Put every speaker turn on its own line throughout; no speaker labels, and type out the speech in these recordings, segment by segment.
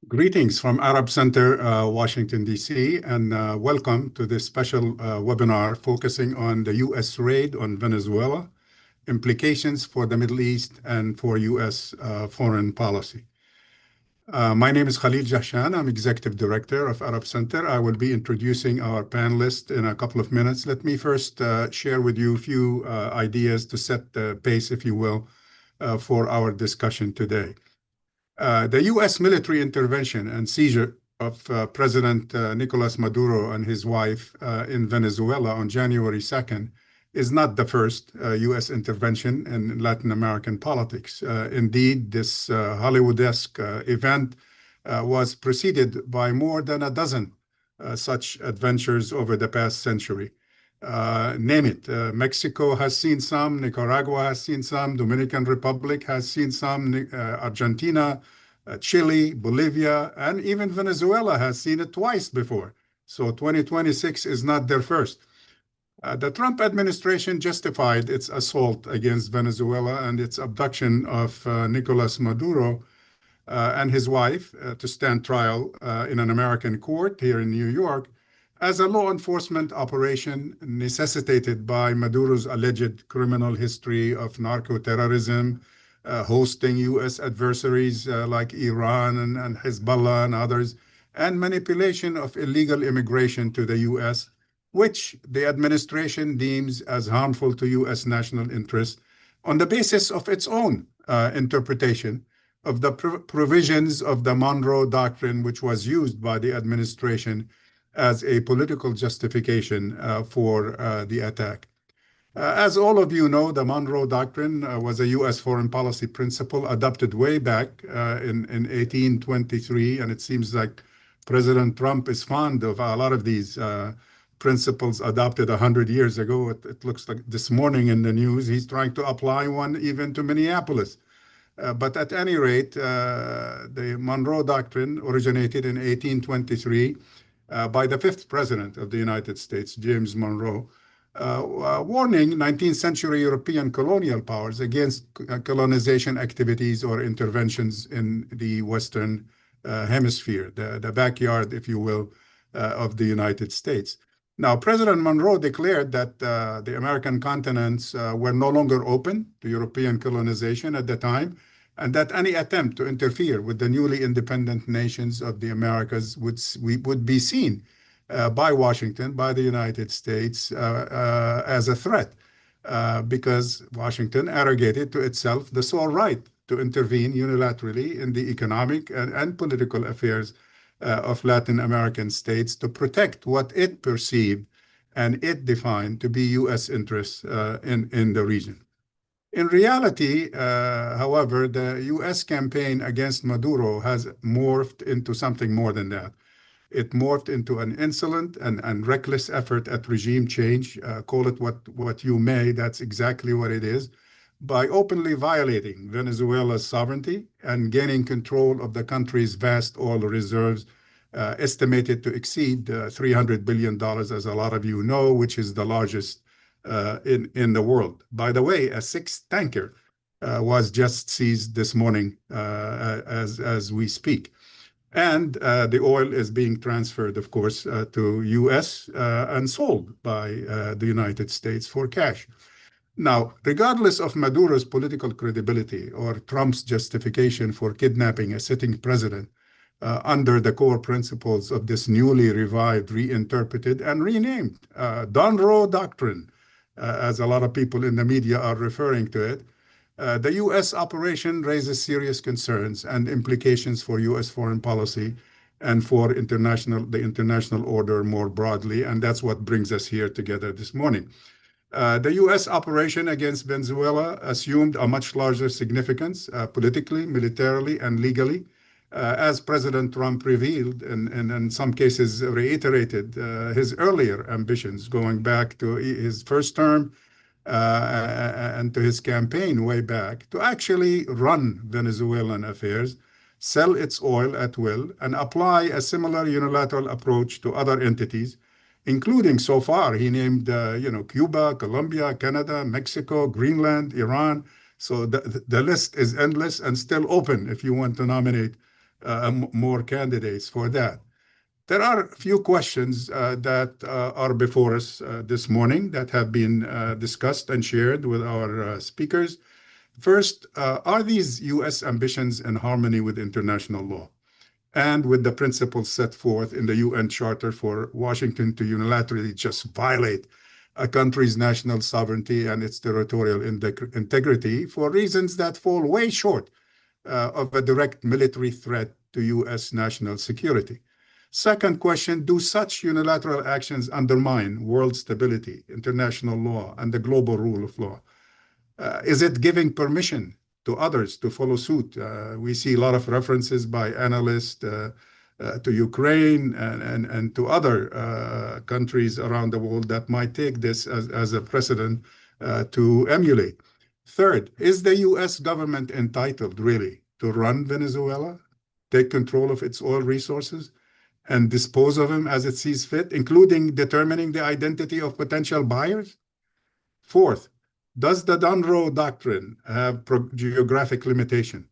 Greetings from Arab Center, Washington, D.C., and welcome to this special webinar focusing on the U.S. raid on Venezuela, implications for the Middle East and for U.S. Foreign policy. My name is Khalil Jahshan. I'm Executive Director of Arab Center. I will be introducing our panelists in a couple of minutes. Let me first share with you a few ideas to set the pace, if you will, for our discussion today. The U.S. military intervention and seizure of President Nicolas Maduro and his wife in Venezuela on January 2nd is not the first U.S. intervention in Latin American politics. Indeed, this Hollywood-esque event was preceded by more than a dozen such adventures over the past century. Name it. Mexico has seen some, Nicaragua has seen some, Dominican Republic has seen some, Argentina, Chile, Bolivia, and even Venezuela has seen it twice before. So 2026 is not their first. The Trump administration justified its assault against Venezuela and its abduction of Nicolas Maduro and his wife to stand trial in an American court here in New York as a law enforcement operation necessitated by Maduro's alleged criminal history of narco-terrorism, hosting U.S. adversaries like Iran and Hezbollah and others, and manipulation of illegal immigration to the U.S., which the administration deems as harmful to U.S. national interests on the basis of its own interpretation of the provisions of the Monroe Doctrine, which was used by the administration as a political justification for the attack. As all of you know, the Monroe Doctrine was a U.S. foreign policy principle adopted way back in 1823, and it seems like President Trump is fond of a lot of these principles adopted 100 years ago. It looks like this morning in the news, he's trying to apply one even to Minneapolis. But at any rate, the Monroe Doctrine originated in 1823 by the fifth president of the United States, James Monroe, warning 19th century European colonial powers against colonization activities or interventions in the Western Hemisphere, the backyard, if you will, of the United States. Now, President Monroe declared that the American continents were no longer open to European colonization at the time, and that any attempt to interfere with the newly independent nations of the Americas would be seen by Washington, by the United States, as a threat, because Washington arrogated to itself the sole right to intervene unilaterally in the economic and political affairs of Latin American states to protect what it perceived and it defined to be U.S. interests in the region. In reality, however, the U.S. campaign against Maduro has morphed into something more than that. It morphed into an insolent and reckless effort at regime change. Call it what you may, that's exactly what it is, by openly violating Venezuela's sovereignty and gaining control of the country's vast oil reserves, estimated to exceed $300 billion, as a lot of you know, which is the largest in the world. By the way, a sixth tanker was just seized this morning as we speak. And the oil is being transferred, of course, to U.S. And sold by the United States for cash. Now, regardless of Maduro's political credibility or Trump's justification for kidnapping a sitting president under the core principles of this newly revived, reinterpreted, and renamed Monroe Doctrine, as a lot of people in the media are referring to it, the U.S. operation raises serious concerns and implications for U.S. foreign policy and for the international order more broadly, and that's what brings us here together this morning. The U.S. operation against Venezuela assumed a much larger significance politically, militarily, and legally, as President Trump revealed and in some cases reiterated his earlier ambitions going back to his first term and to his campaign way back to actually run Venezuelan affairs, sell its oil at will, and apply a similar unilateral approach to other entities, including so far he named Cuba, Colombia, Canada, Mexico, Greenland, Iran, So the list is endless and still open if you want to nominate more candidates for that. There are a few questions that are before us this morning that have been discussed and shared with our speakers. First, are these U.S. ambitions in harmony with international law and with the principles set forth in the UN Charter for Washington to unilaterally just violate a country's national sovereignty and its territorial integrity for reasons that fall way short of a direct military threat to U.S. national security? Second question, do such unilateral actions undermine world stability, international law, and the global rule of law? Is it giving permission to others to follow suit? We see a lot of references by analysts to Ukraine and to other countries around the world that might take this as a precedent to emulate. Third, is the US government entitled really to run Venezuela, take control of its oil resources, and dispose of them as it sees fit, including determining the identity of potential buyers? Fourth, does the Dunroe Doctrine have geographic limitation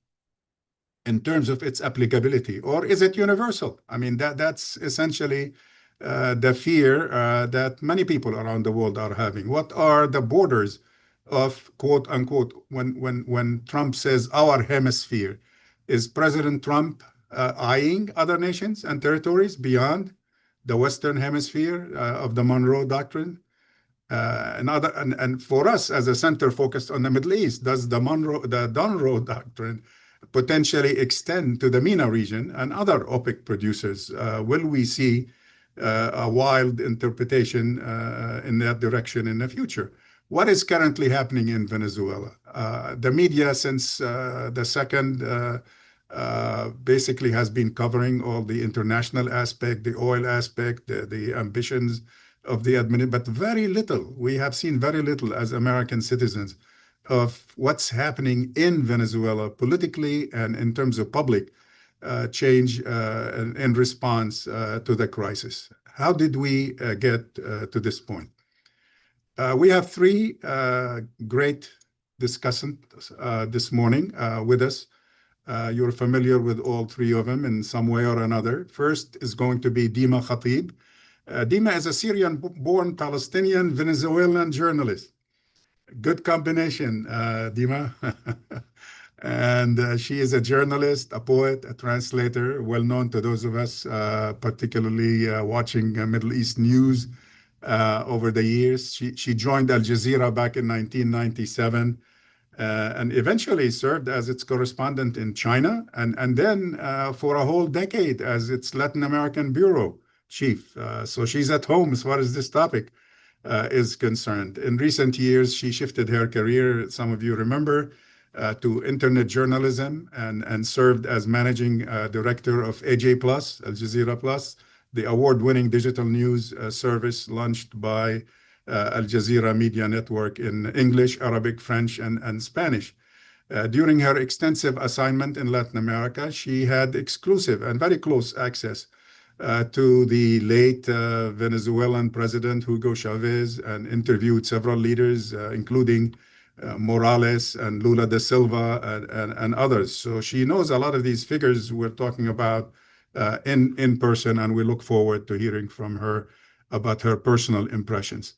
in terms of its applicability, or is it universal? I mean, that's essentially the fear that many people around the world are having. What are the borders of quote unquote when Trump says our hemisphere? Is President Trump eyeing other nations and territories beyond the Western Hemisphere of the Monroe Doctrine? And for us as a center focused on the Middle East, does the Dunroe Doctrine potentially extend to the MENA region and other OPEC producers? Will we see a wild interpretation in that direction in the future? What is currently happening in Venezuela? The media since the second basically has been covering all the international aspect, the oil aspect, the ambitions of the administration, but very little. We have seen very little as American citizens of what's happening in Venezuela politically and in terms of public change in response to the crisis. How did we get to this point? We have three great discussants this morning with us. You're familiar with all three of them in some way or another. First is going to be Dima Khatib. Dima is a Syrian-born Palestinian Venezuelan journalist. Good combination, Dima. And she is a journalist, a poet, a translator, well known to those of us, particularly watching Middle East news over the years. She joined Al Jazeera back in 1997 and eventually served as its correspondent in China and then for a whole decade as its Latin American bureau chief. So she's at home as far as this topic is concerned. In recent years, she shifted her career, some of you remember, to internet journalism and served as managing director of AJ Plus, Al Jazeera Plus, the award-winning digital news service launched by Al Jazeera Media Network in English, Arabic, French, and Spanish. During her extensive assignment in Latin America, she had exclusive and very close access to the late Venezuelan President Hugo Chavez and interviewed several leaders, including Morales and Lula da Silva and others. So she knows a lot of these figures we're talking about in person, and we look forward to hearing from her about her personal impressions.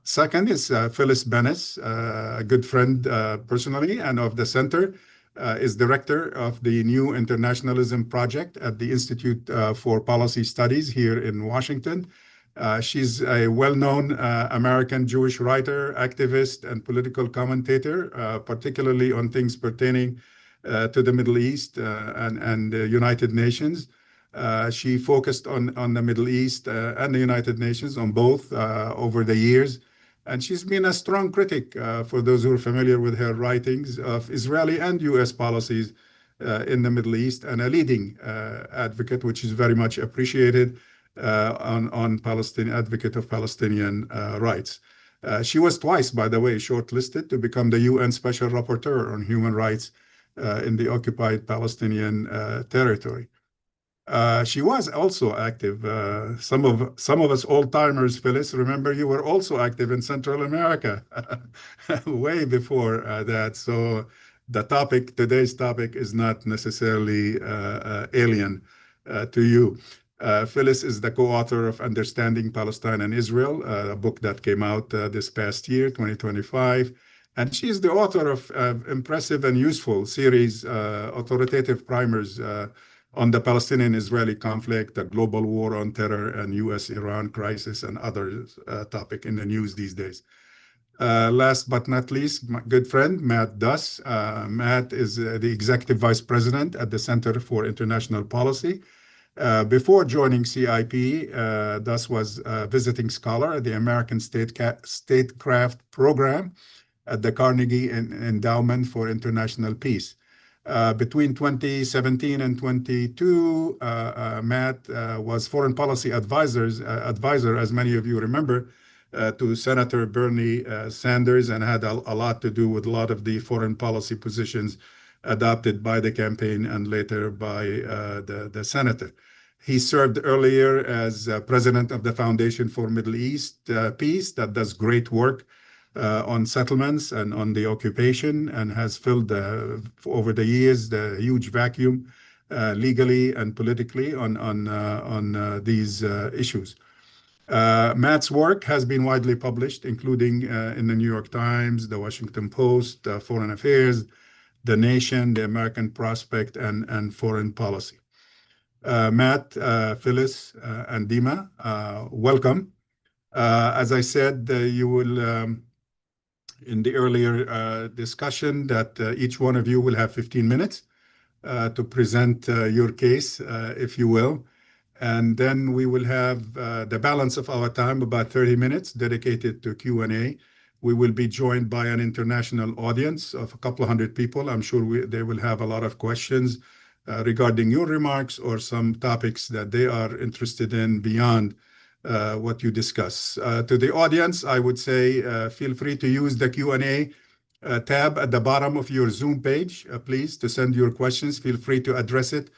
Second is Phyllis Bennis, a good friend personally and of the center, is director of the New Internationalism Project at the Institute for Policy Studies here in Washington. She's a well-known American Jewish writer, activist, and political commentator, particularly on things pertaining to the Middle East and the United Nations. She focused on the Middle East and the United Nations, on both over the years. And she's been a strong critic, for those who are familiar with her writings, of Israeli and U.S. policies in the Middle East, and a leading advocate, which is very much appreciated, on Palestinian advocate of Palestinian rights. She was twice, by the way, shortlisted to become the UN Special Rapporteur on Human Rights in the occupied Palestinian territory. She was also active. Some of us old timers, Phyllis, remember you were also active in Central America way before that. So today's topic is not necessarily alien to you. Phyllis is the co-author of Understanding Palestine and Israel, a book that came out this past year, 2025. And she's the author of impressive and useful series, authoritative primers on the Palestinian-Israeli conflict, the global war on terror, and U.S.-Iran crisis, and other topic in the news these days. Last but not least, my good friend, Matt Duss. Matt is the Executive Vice President at the Center for International Policy. Before joining CIP, Duss was a visiting scholar at the American Statecraft Program at the Carnegie Endowment for International Peace. Between 2017 and 22, Matt was foreign policy advisor, as many of you remember, to Senator Bernie Sanders, and had a lot to do with a lot of the foreign policy positions adopted by the campaign and later by the senator. He served earlier as president of the Foundation for Middle East Peace, that does great work on settlements and on the occupation, and has filled over the years the huge vacuum legally and politically on these issues. Matt's work has been widely published, including in the New York Times, the Washington Post, Foreign Affairs, The Nation, the American Prospect, and Foreign Policy. Matt, Phyllis, and Dima, welcome. As I said, you will in the earlier discussion that each one of you will have 15 minutes to present your case, if you will. And then we will have the balance of our time, about 30 minutes, dedicated to Q&A. We will be joined by an international audience of a couple of hundred people. I'm sure they will have a lot of questions regarding your remarks or some topics that they are interested in beyond what you discuss. To the audience, I would say feel free to use the Q&A tab at the bottom of your Zoom page, please, to send your questions. Feel free to address it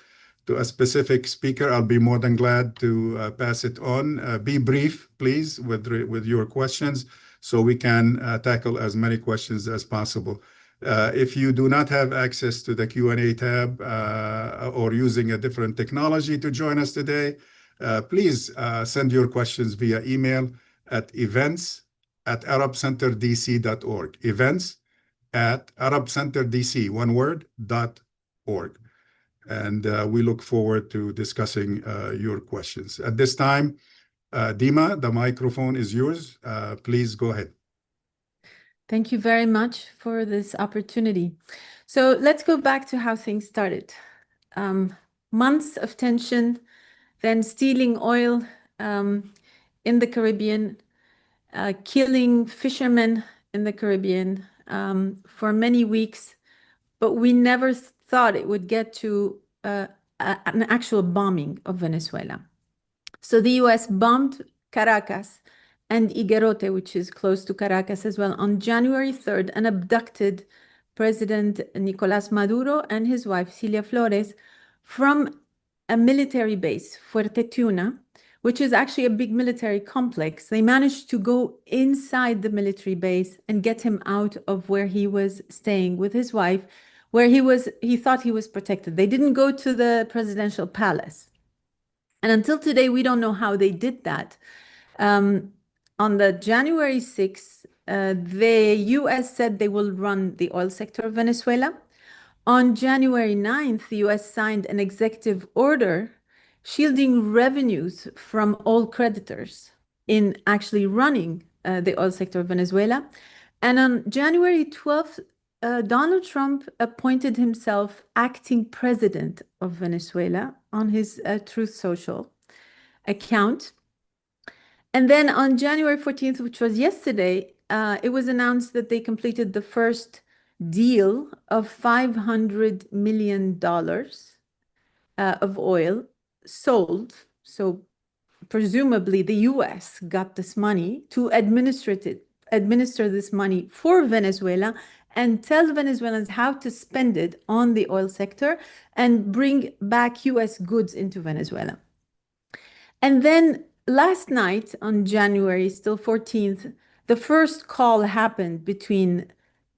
to a specific speaker. I'll be more than glad to pass it on. Be brief, please, with your questions so we can tackle as many questions as possible. If you do not have access to the Q&A tab or using a different technology to join us today, please send your questions via email at events@arabcenterdc.org. Events@arabcenterdc, one word, .org. And we look forward to discussing your questions. At this time, Dima, the microphone is yours. Please go ahead.
Thank you very much for this opportunity. So let's go back to how things started. Months of tension, then stealing oil in the Caribbean, killing fishermen in the Caribbean for many weeks, but we never thought it would get to an actual bombing of Venezuela. So the US bombed Caracas and Higuerote, which is close to Caracas as well, on January 3rd, and abducted President Nicolás Maduro and his wife, Cilia Flores, from a military base, Fuerte Tuna, which is actually a big military complex. They managed to go inside the military base and get him out of where he was staying with his wife, where he thought he was protected. They didn't go to the presidential palace. And until today, we don't know how they did that. On the January 6th, the US said they will run the oil sector of Venezuela. On January 9th, the US signed an executive order shielding revenues from all creditors in actually running the oil sector of Venezuela. And on January 12th, Donald Trump appointed himself acting president of Venezuela on his Truth Social account. And then on January 14th, which was yesterday, it was announced that they completed the first deal of $500 million of oil sold. So presumably the US got this money to administer this money for Venezuela and tell Venezuelans how to spend it on the oil sector and bring back US goods into Venezuela. And then last night on January, still 14th, the first call happened between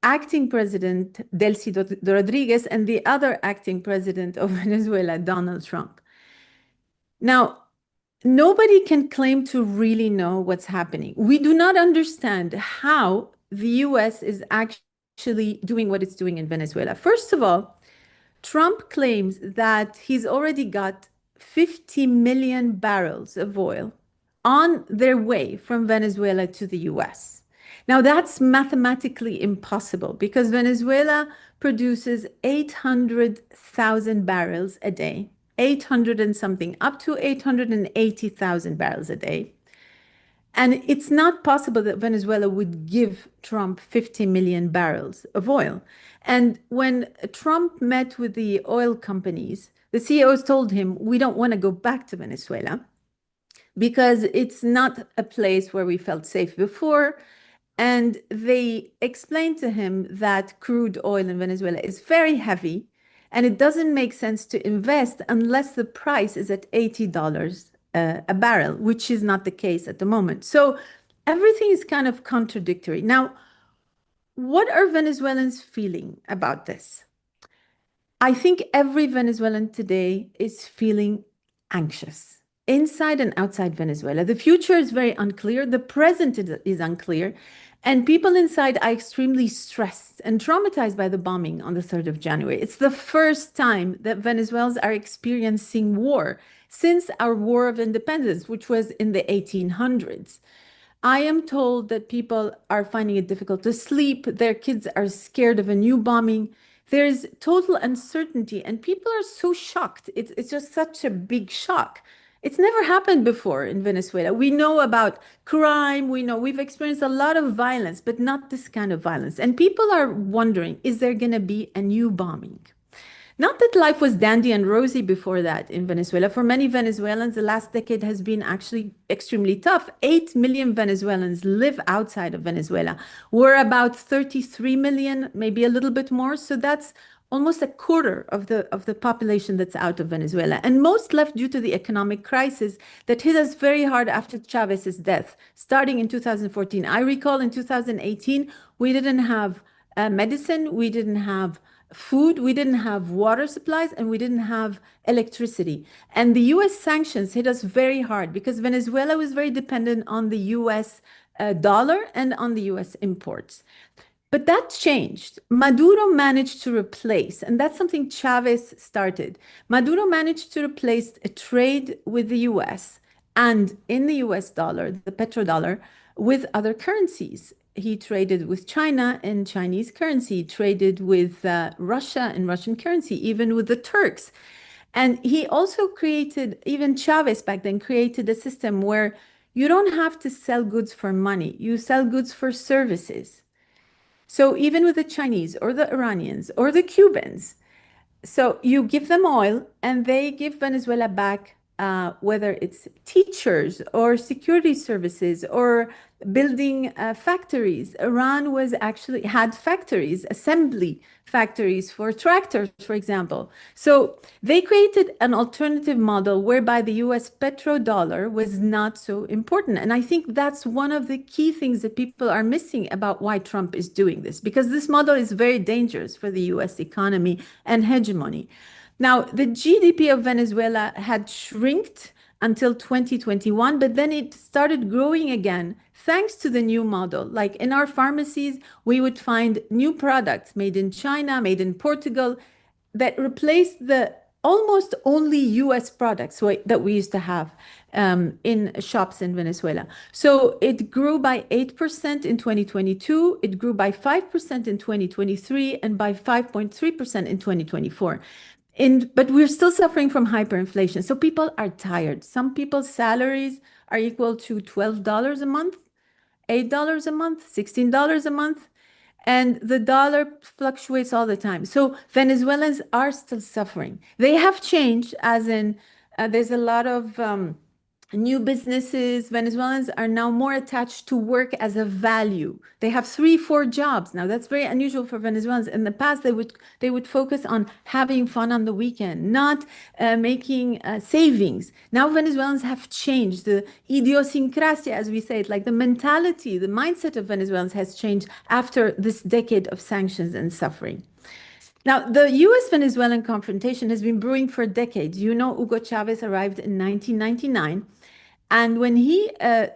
acting president Delcy Rodriguez and the other acting president of Venezuela, Donald Trump. Now, nobody can claim to really know what's happening. We do not understand how the US is actually doing what it's doing in Venezuela. First of all, Trump claims that he's already got 50 million barrels of oil on their way from Venezuela to the US. Now, that's mathematically impossible because Venezuela produces 800,000 barrels a day, 800 and something, up to 880,000 barrels a day. And it's not possible that Venezuela would give Trump 50 million barrels of oil. And when Trump met with the oil companies, the CEOs told him, we don't want to go back to Venezuela because it's not a place where we felt safe before. And they explained to him that crude oil in Venezuela is very heavy and it doesn't make sense to invest unless the price is at $80 a barrel, which is not the case at the moment. So everything is kind of contradictory. Now, what are Venezuelans feeling about this? I think every Venezuelan today is feeling anxious, inside and outside Venezuela. The future is very unclear. The present is unclear. And people inside are extremely stressed and traumatized by the bombing on the 3rd of January. It's the first time that Venezuelans are experiencing war since our War of Independence, which was in the 1800s. I am told that people are finding it difficult to sleep. Their kids are scared of a new bombing. There's total uncertainty, and people are so shocked. It's just such a big shock. It's never happened before in Venezuela. We know about crime. We know we've experienced a lot of violence, but not this kind of violence. And people are wondering, is there going to be a new bombing? Not that life was dandy and rosy before that in Venezuela. For many Venezuelans, the last decade has been actually extremely tough. 8 million Venezuelans live outside of Venezuela. We're about 33 million, maybe a little bit more. So that's almost a quarter of the population that's out of Venezuela. And most left due to the economic crisis that hit us very hard after Chavez's death, starting in 2014. I recall in 2018, we didn't have medicine, we didn't have food, we didn't have water supplies, and we didn't have electricity. And the US sanctions hit us very hard because Venezuela was very dependent on the US dollar and on the US imports. But that changed. Maduro managed to replace, and that's something Chavez started. Maduro managed to replace a trade with the US and in the US dollar, the petrodollar, with other currencies. He traded with China in Chinese currency, traded with Russia in Russian currency, even with the Turks. And he also created, even Chavez back then created a system where you don't have to sell goods for money, you sell goods for services. So even with the Chinese or the Iranians or the Cubans, so you give them oil and they give Venezuela back, whether it's teachers or security services or building factories. Iran was actually had factories, assembly factories for tractors, for example. So they created an alternative model whereby the US petrodollar was not so important. And I think that's one of the key things that people are missing about why Trump is doing this, because this model is very dangerous for the US economy and hegemony. Now, the GDP of Venezuela had shrinked until 2021, but then it started growing again thanks to the new model. Like in our pharmacies, we would find new products made in China, made in Portugal, that replaced the almost only US products that we used to have in shops in Venezuela. So it grew by 8% in 2022, it grew by 5% in 2023, and by 5.3% in 2024. But we're still suffering from hyperinflation. So people are tired. Some people's salaries are equal to $12 a month, $8 a month, $16 a month. And the dollar fluctuates all the time. So Venezuelans are still suffering. They have changed, as in there's a lot of new businesses. Venezuelans are now more attached to work as a value. They have 3, 4 jobs now. That's very unusual for Venezuelans. In the past, they would focus on having fun on the weekend, not making savings. Now Venezuelans have changed. The idiosyncrasia, as we say it, like the mentality, the mindset of Venezuelans has changed after this decade of sanctions and suffering. Now, the US Venezuelan confrontation has been brewing for decades. You know, Hugo Chavez arrived in 1999. And when he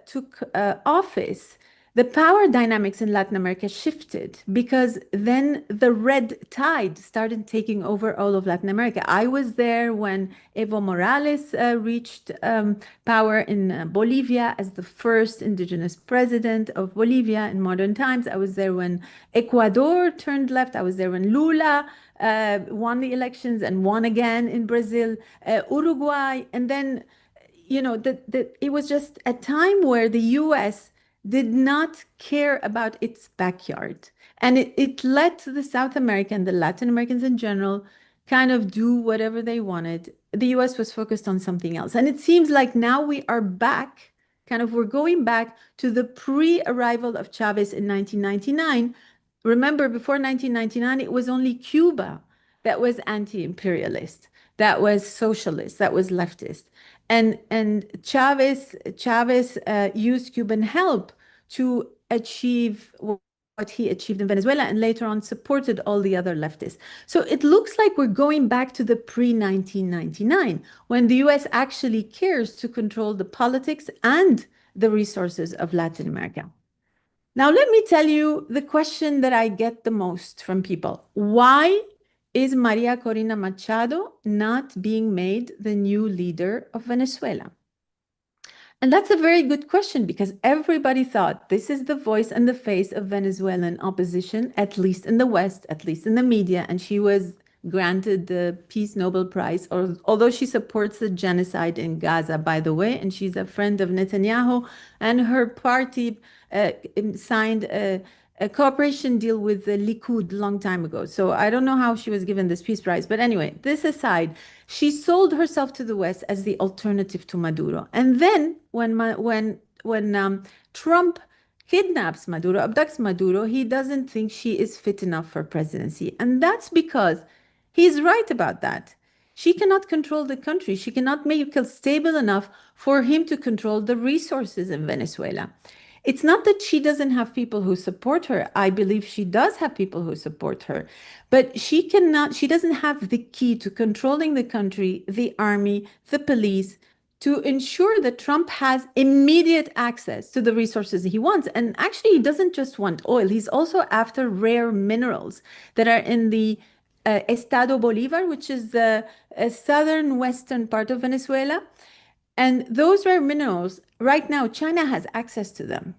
took office, the power dynamics in Latin America shifted because then the red tide started taking over all of Latin America. I was there when Evo Morales reached power in Bolivia as the first indigenous president of Bolivia in modern times. I was there when Ecuador turned left. I was there when Lula won the elections and won again in Brazil, Uruguay, and then it was just a time where the US did not care about its backyard. And it let the South American, and the Latin Americans in general, kind of do whatever they wanted. The US was focused on something else. And it seems like now we are back, we're going back to the pre-arrival of Chavez in 1999. Remember, before 1999, it was only Cuba that was anti-imperialist, that was socialist, that was leftist. And Chavez used Cuban help to achieve what he achieved in Venezuela, and later on supported all the other leftists. So it looks like we're going back to the pre-1999, when the US actually cares to control the politics and the resources of Latin America. Now, let me tell you the question that I get the most from people. Why is Maria Corina Machado not being made the new leader of Venezuela? And that's a very good question, because everybody thought this is the voice and the face of Venezuelan opposition, at least in the West, at least in the media. And she was granted the Peace Nobel Prize, although she supports the genocide in Gaza, by the way, and she's a friend of Netanyahu, and her party signed a cooperation deal with the Likud a long time ago. So I don't know how she was given this Peace Prize. But anyway, this aside, she sold herself to the West as the alternative to Maduro. And then when Trump kidnaps Maduro, abducts Maduro, he doesn't think she is fit enough for presidency. And that's because he's right about that. She cannot control the country. She cannot make it stable enough for him to control the resources in Venezuela. It's not that she doesn't have people who support her. I believe she does have people who support her, but she doesn't have the key to controlling the country, the army, the police, to ensure that Trump has immediate access to the resources he wants. And actually, he doesn't just want oil. He's also after rare minerals that are in the Estado Bolivar, which is the southern western part of Venezuela. And those rare minerals, right now, China has access to them.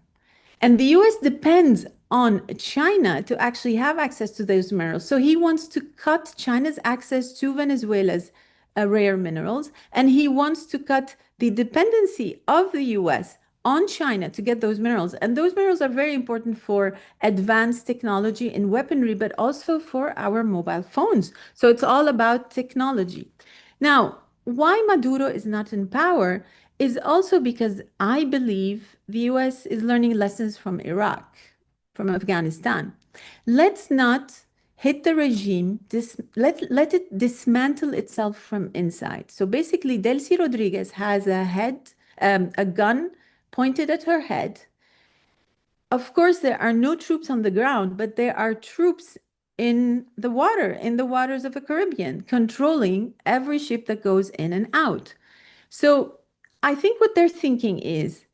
And the US depends on China to actually have access to those minerals. So he wants to cut China's access to Venezuela's rare minerals, and he wants to cut the dependency of the US on China to get those minerals. And those minerals are very important for advanced technology in weaponry, but also for our mobile phones. So it's all about technology. Now, why Maduro is not in power is also because I believe the US is learning lessons from Iraq, from Afghanistan. Let's not hit the regime, let it dismantle itself from inside. So basically, Delcy Rodriguez has a gun pointed at her head. Of course, there are no troops on the ground, but there are troops in the waters of the Caribbean, controlling every ship that goes in and out. So I think what they're thinking is,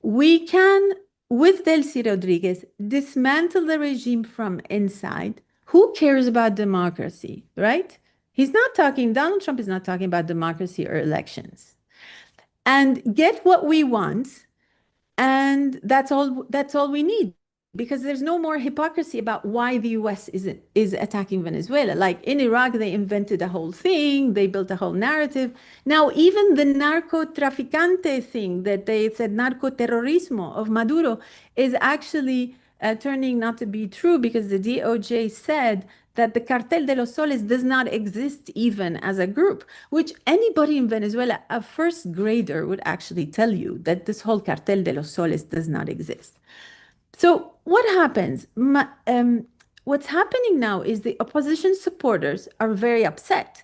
we can, with Delcy Rodriguez, dismantle the regime from inside. Who cares about democracy, right? Donald Trump is not talking about democracy or elections. And get what we want, and that's all we need, because there's no more hypocrisy about why the US is attacking Venezuela. Like in Iraq, they invented a whole thing, they built a whole narrative. Now, even the narcotraficante thing that they said, narcoterrorismo of Maduro, is actually turning not to be true, because the DOJ said that the Cartel de los Soles does not exist even as a group, which anybody in Venezuela, a first grader, would actually tell you that this whole Cartel de los Soles does not exist. So what happens? What's happening now is the opposition supporters are very upset,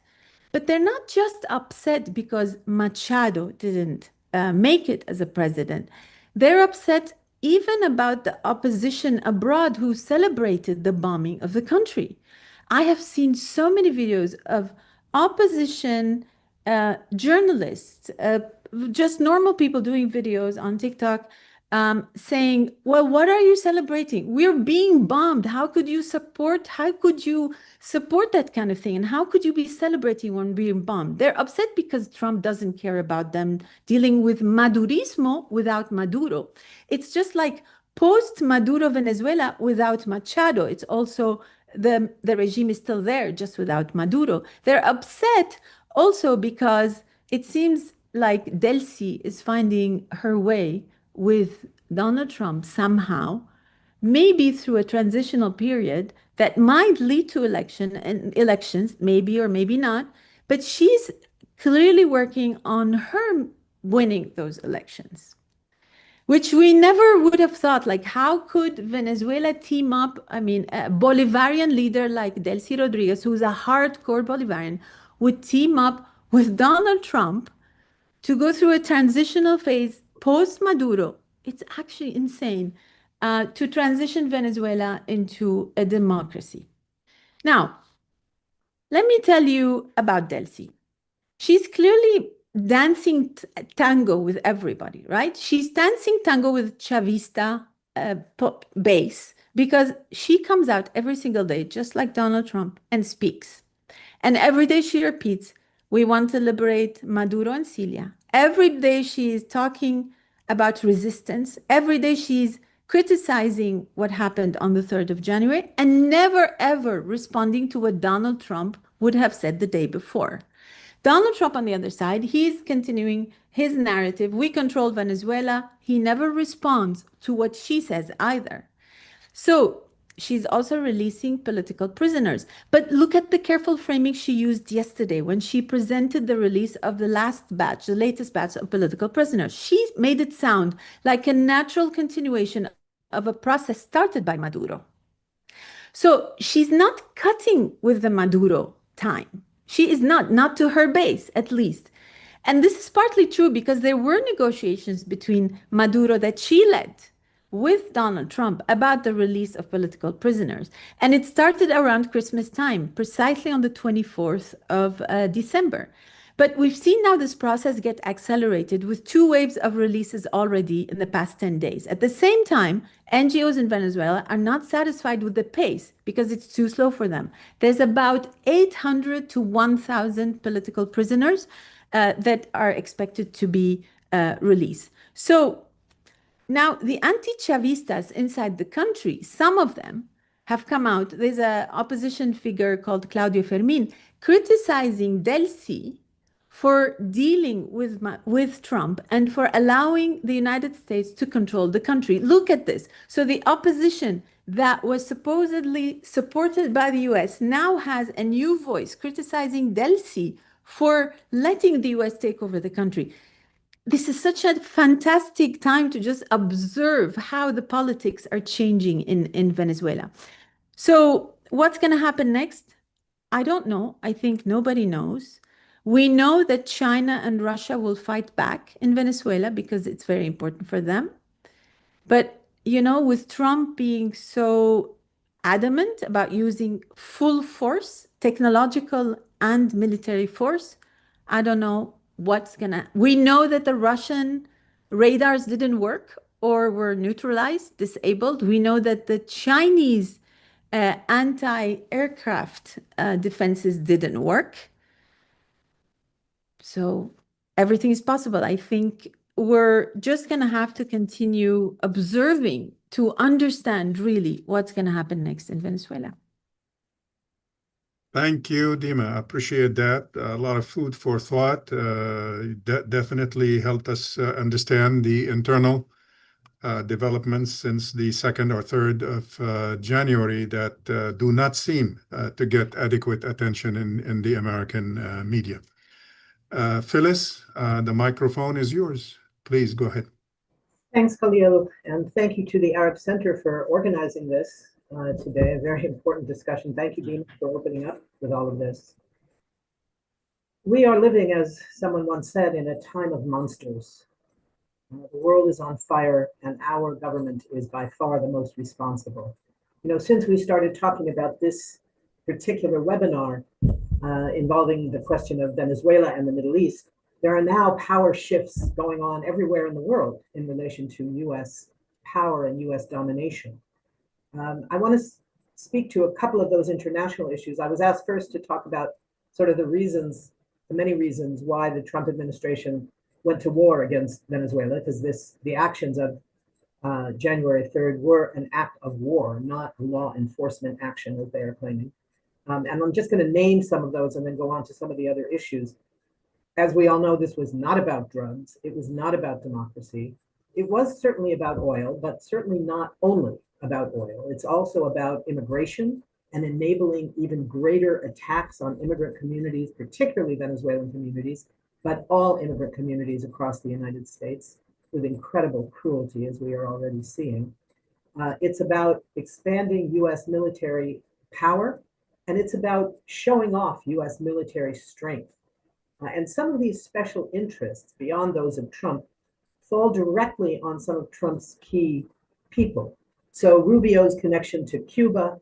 but they're not just upset because Machado didn't make it as a president. They're upset even about the opposition abroad who celebrated the bombing of the country. I have seen so many videos of opposition journalists, just normal people doing videos on TikTok saying, well, what are you celebrating? We're being bombed. How could you support that kind of thing? And how could you be celebrating when being bombed? They're upset because Trump doesn't care about them dealing with Madurismo without Maduro. It's just like post-Maduro Venezuela without Machado. It's also the regime is still there, just without Maduro. They're upset also because it seems like Delcy is finding her way with Donald Trump somehow, maybe through a transitional period that might lead to elections, maybe or maybe not, but she's clearly working on her winning those elections, which we never would have thought. Like, how could Venezuela team up? I mean, a Bolivarian leader like Delcy Rodriguez, who's a hardcore Bolivarian, would team up with Donald Trump to go through a transitional phase post Maduro. It's actually insane to transition Venezuela into a democracy. Now, let me tell you about Delcy. She's clearly dancing tango with everybody, right? She's dancing tango with Chavista pop base because she comes out every single day, just like Donald Trump, and speaks. And every day she repeats, we want to liberate Maduro and Cilia. Every day she is talking about resistance. Every day she's criticizing what happened on the 3rd of January and never, ever responding to what Donald Trump would have said the day before. Donald Trump, on the other side, he's continuing his narrative. We control Venezuela. He never responds to what she says either. So she's also releasing political prisoners. But look at the careful framing she used yesterday when she presented the release of the latest batch of political prisoners. She made it sound like a natural continuation of a process started by Maduro. So she's not cutting with the Maduro time. She is not to her base, at least. And this is partly true because there were negotiations between Maduro that she led with Donald Trump about the release of political prisoners. And it started around Christmas time, precisely on the 24th of December. But we've seen now this process get accelerated with 2 waves of releases already in the past 10 days. At the same time, NGOs in Venezuela are not satisfied with the pace because it's too slow for them. There's about 800 to 1,000 political prisoners that are expected to be released. So now the anti-Chavistas inside the country, some of them have come out. There's an opposition figure called Claudio Fermin criticizing Delcy for dealing with Trump and for allowing the United States to control the country. Look at this. So the opposition that was supposedly supported by the US now has a new voice criticizing Delcy for letting the US take over the country. This is such a fantastic time to just observe how the politics are changing in Venezuela. So what's going to happen next? I don't know. I think nobody knows. We know that China and Russia will fight back in Venezuela because it's very important for them. But, with Trump being so adamant about using full force, technological and military force, I don't know we know that the Russian radars didn't work or were neutralized, disabled. We know that the Chinese anti-aircraft defenses didn't work. So everything is possible. I think we're just going to have to continue observing to understand really what's going to happen next in Venezuela.
Thank you, Dima. I appreciate that. A lot of food for thought. That definitely helped us understand the internal developments since the 2nd or 3rd of January that do not seem to get adequate attention in the American media. Phyllis, the microphone is yours. Please go ahead.
Thanks, Khalil, and thank you to the Arab Center for organizing this today, a very important discussion. Thank you, Dean, for opening up with all of this. We are living, as someone once said, in a time of monsters. The world is on fire, and our government is by far the most responsible. You know, since we started talking about this particular webinar involving the question of Venezuela and the Middle East, there are now power shifts going on everywhere in the world in relation to US power and US domination. I want to speak to a couple of those international issues. I was asked first to talk about sort of the reasons, the many reasons why the Trump administration went to war against Venezuela, because the actions of January 3rd were an act of war, not a law enforcement action, as they are claiming. And I'm just going to name some of those and then go on to some of the other issues. As we all know, this was not about drugs. It was not about democracy. It was certainly about oil, but certainly not only about oil. It's also about immigration and enabling even greater attacks on immigrant communities, particularly Venezuelan communities, but all immigrant communities across the United States with incredible cruelty, as we are already seeing. It's about expanding US military power, and it's about showing off US military strength. And some of these special interests, beyond those of Trump, fall directly on some of Trump's key people. So Rubio's connection to Cuba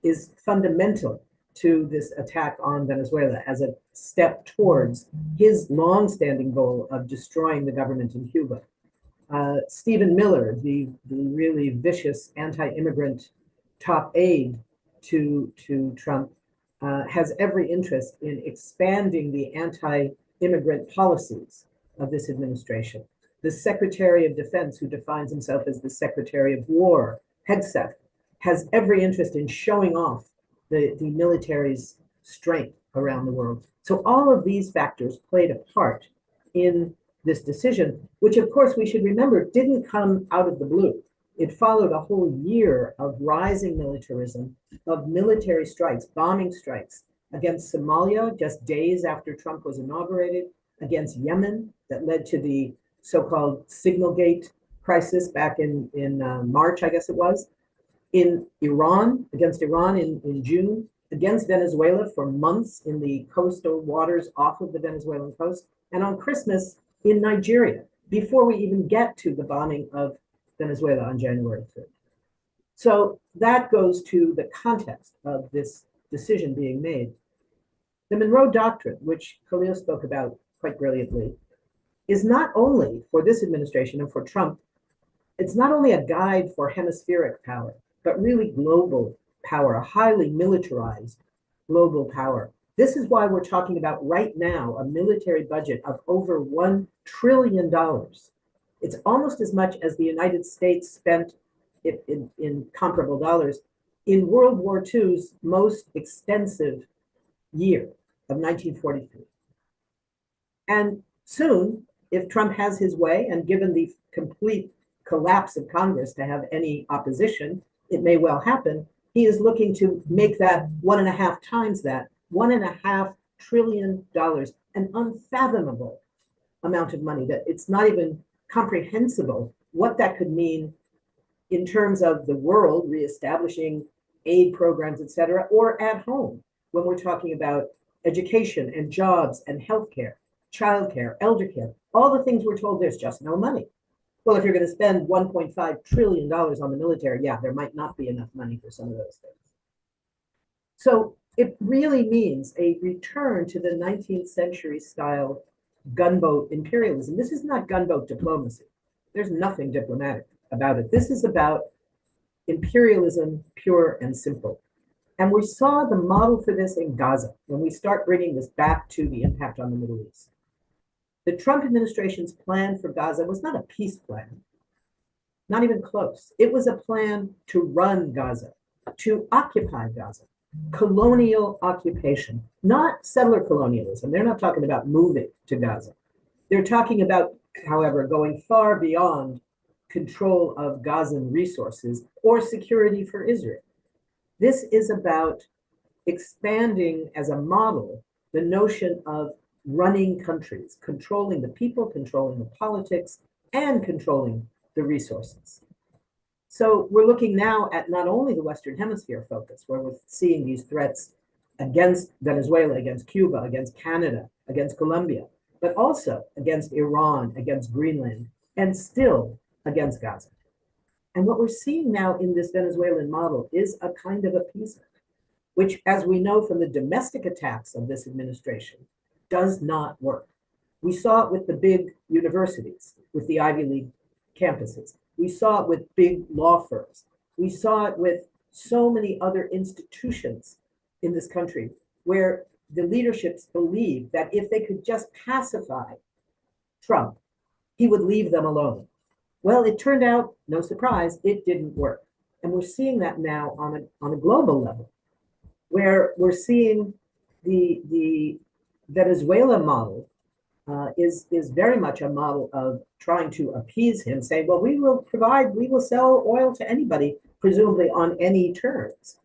is fundamental to this attack on Venezuela as a step towards his long-standing goal of destroying the government in Cuba. Stephen Miller, the really vicious anti-immigrant top aide to Trump, has every interest in expanding the anti-immigrant policies of this administration. The Secretary of Defense, who defines himself as the Secretary of War, Hegseth, has every interest in showing off the military's strength around the world. So all of these factors played a part in this decision, which of course we should remember didn't come out of the blue. It followed a whole year of rising militarism, of military strikes, bombing strikes against Somalia just days after Trump was inaugurated, against Yemen that led to the so-called Signalgate crisis back in March, I guess it was, in Iran, against Iran in June, against Venezuela for months in the coastal waters off of the Venezuelan coast, and on Christmas in Nigeria, before we even get to the bombing of Venezuela on January 3rd. So that goes to the context of this decision being made. The Monroe Doctrine, which Khalil spoke about quite brilliantly, is not only for this administration and for Trump, it's not only a guide for hemispheric power, but really global power, a highly militarized global power. This is why we're talking about right now a military budget of over $1 trillion. It's almost as much as the United States spent in comparable dollars in World War II's most extensive year of 1943. And soon, if Trump has his way, and given the complete collapse of Congress to have any opposition, it may well happen, he is looking to make that 1.5 times that, $1.5 trillion, an unfathomable amount of money that it's not even comprehensible what that could mean in terms of the world reestablishing aid programs, et cetera, or at home when we're talking about education and jobs and healthcare, childcare, elder care, all the things we're told there's just no money. Well, if you're going to spend $1.5 trillion on the military, yeah, there might not be enough money for some of those things. So it really means a return to the 19th century style gunboat imperialism. This is not gunboat diplomacy. There's nothing diplomatic about it. This is about imperialism, pure and simple. And we saw the model for this in Gaza when we start bringing this back to the impact on the Middle East. The Trump administration's plan for Gaza was not a peace plan, not even close. It was a plan to run Gaza, to occupy Gaza, colonial occupation, not settler colonialism. They're not talking about moving to Gaza. They're talking about, however, going far beyond control of Gazan resources or security for Israel. This is about expanding as a model the notion of running countries, controlling the people, controlling the politics, and controlling the resources. So we're looking now at not only the Western Hemisphere focus, where we're seeing these threats against Venezuela, against Cuba, against Canada, against Colombia, but also against Iran, against Greenland, and still against Gaza. And what we're seeing now in this Venezuelan model is a kind of appeasement, which, as we know from the domestic attacks of this administration, does not work. We saw it with the big universities, with the Ivy League campuses. We saw it with big law firms. We saw it with so many other institutions in this country where the leaderships believed that if they could just pacify Trump, he would leave them alone. Well, it turned out, no surprise, it didn't work. And we're seeing that now on a global level, where we're seeing the Venezuela model is very much a model of trying to appease him, saying, well, we will sell oil to anybody, presumably on any terms.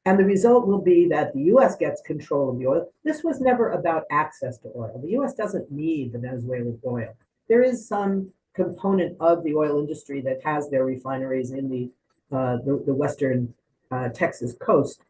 And the result will be that the US gets control of the oil. This was never about access to oil. The US doesn't need the Venezuelan oil. There is some component of the oil industry that has their refineries in the western Texas coast.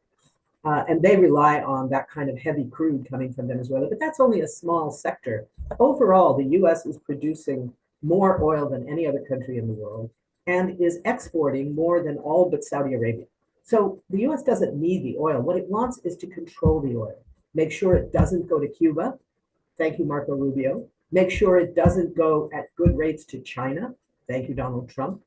And they rely on that kind of heavy crude coming from Venezuela, but that's only a small sector. Overall, the US is producing more oil than any other country in the world and is exporting more than all but Saudi Arabia. So the US doesn't need the oil. What it wants is to control the oil, make sure it doesn't go to Cuba. Thank you, Marco Rubio. Make sure it doesn't go at good rates to China. Thank you, Donald Trump.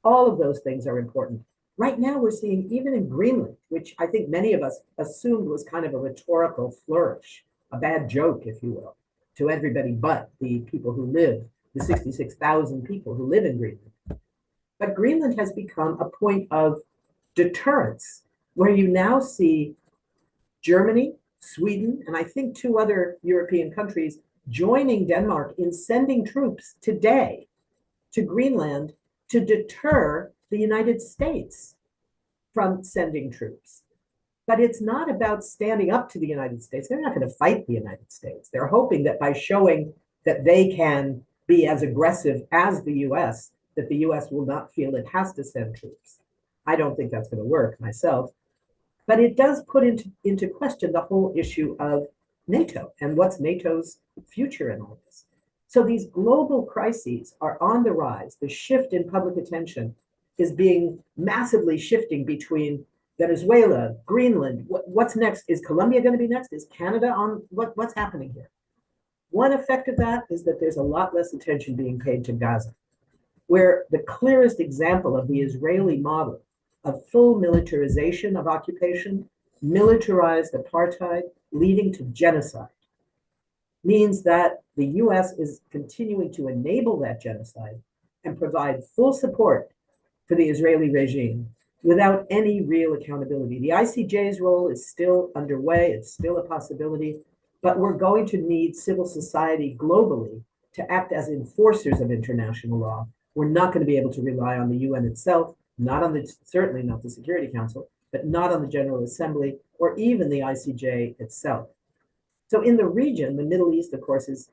All of those things are important. Right now, we're seeing even in Greenland, which I think many of us assumed was kind of a rhetorical flourish, a bad joke, if you will, to everybody but the people who live, the 66,000 people who live in Greenland. But Greenland has become a point of deterrence, where you now see Germany, Sweden, and I think 2 other European countries joining Denmark in sending troops today to Greenland to deter the United States from sending troops. But it's not about standing up to the United States. They're not going to fight the United States. They're hoping that by showing that they can be as aggressive as the US, that the US will not feel it has to send troops. I don't think that's going to work myself. But it does put into question the whole issue of NATO and what's NATO's future in all this. So these global crises are on the rise. The shift in public attention is being massively shifting between Venezuela, Greenland. What's next? Is Colombia going to be next? Is Canada on? What's happening here? One effect of that is that there's a lot less attention being paid to Gaza, where the clearest example of the Israeli model of full militarization of occupation, militarized apartheid leading to genocide, means that the US is continuing to enable that genocide and provide full support for the Israeli regime without any real accountability. The ICJ's role is still underway, it's still a possibility, but we're going to need civil society globally to act as enforcers of international law. We're not going to be able to rely on the UN itself, certainly not the Security Council, but not on the General Assembly or even the ICJ itself. So in the region, the Middle East, of course, is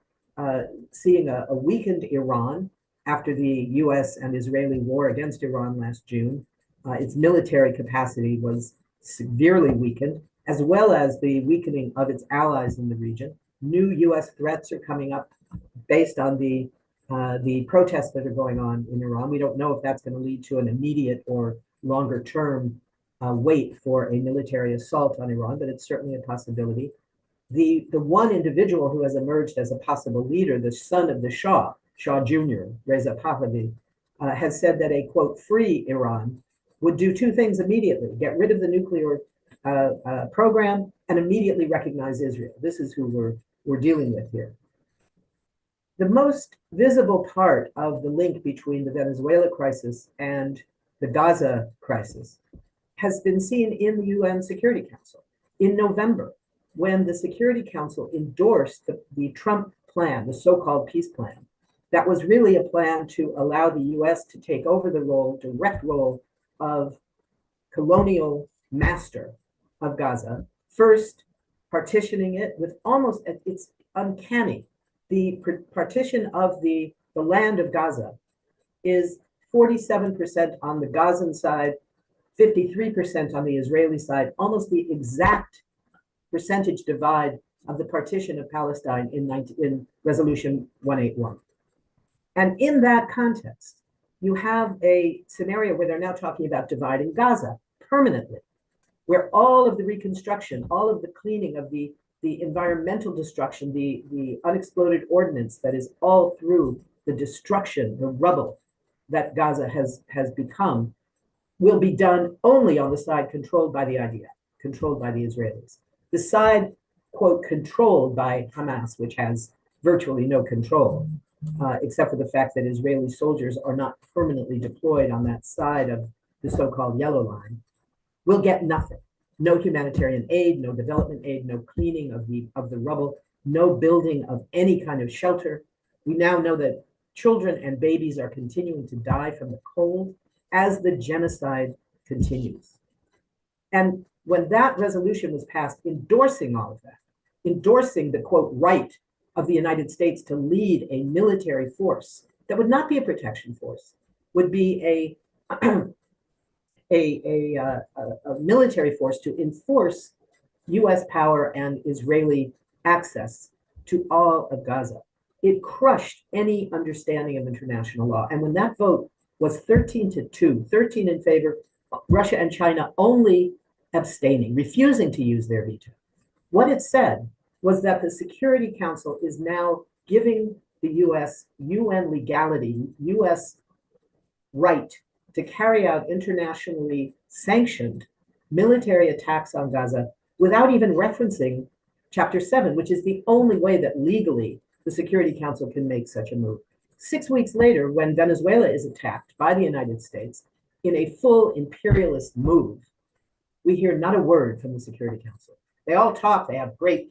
seeing a weakened Iran after the US and Israeli war against Iran last June. Its military capacity was severely weakened, as well as the weakening of its allies in the region. New US threats are coming up based on the protests that are going on in Iran. We don't know if that's going to lead to an immediate or longer term wait for a military assault on Iran, but it's certainly a possibility. The one individual who has emerged as a possible leader, the son of the Shah Jr., Reza Pahlavi, has said that a, quote, free Iran would do 2 things immediately: get rid of the nuclear program and immediately recognize Israel. This is who we're dealing with here. The most visible part of the link between the Venezuela crisis and the Gaza crisis has been seen in the UN Security Council. In November, when the Security Council endorsed the Trump plan, the so-called peace plan, that was really a plan to allow the US to take over the direct role of colonial master of Gaza, first partitioning it with almost, it's uncanny. The partition of the land of Gaza is 47% on the Gazan side, 53% on the Israeli side, almost the exact percentage divide of the partition of Palestine in Resolution 181. And in that context, you have a scenario where they're now talking about dividing Gaza permanently, where all of the reconstruction, all of the cleaning of the environmental destruction, the unexploded ordnance that is all through the destruction, the rubble that Gaza has become, will be done only on the side controlled by the IDF, controlled by the Israelis. The side, quote, controlled by Hamas, which has virtually no control, except for the fact that Israeli soldiers are not permanently deployed on that side of the so-called yellow line, will get nothing. No humanitarian aid, no development aid, no cleaning of the rubble, no building of any kind of shelter. We now know that children and babies are continuing to die from the cold as the genocide continues. And when that resolution was passed, endorsing all of that, endorsing the, quote, right of the United States to lead a military force that would not be a protection force, would be a military force to enforce US power and Israeli access to all of Gaza. It crushed any understanding of international law. And when that vote was 13-2, 13 in favor, Russia and China only abstaining, refusing to use their veto, what it said was that the Security Council is now giving the US UN legality, US right to carry out internationally sanctioned military attacks on Gaza without even referencing Chapter 7, which is the only way that legally the Security Council can make such a move. 6 weeks later, when Venezuela is attacked by the United States in a full imperialist move, we hear not a word from the Security Council. They all talk, they have great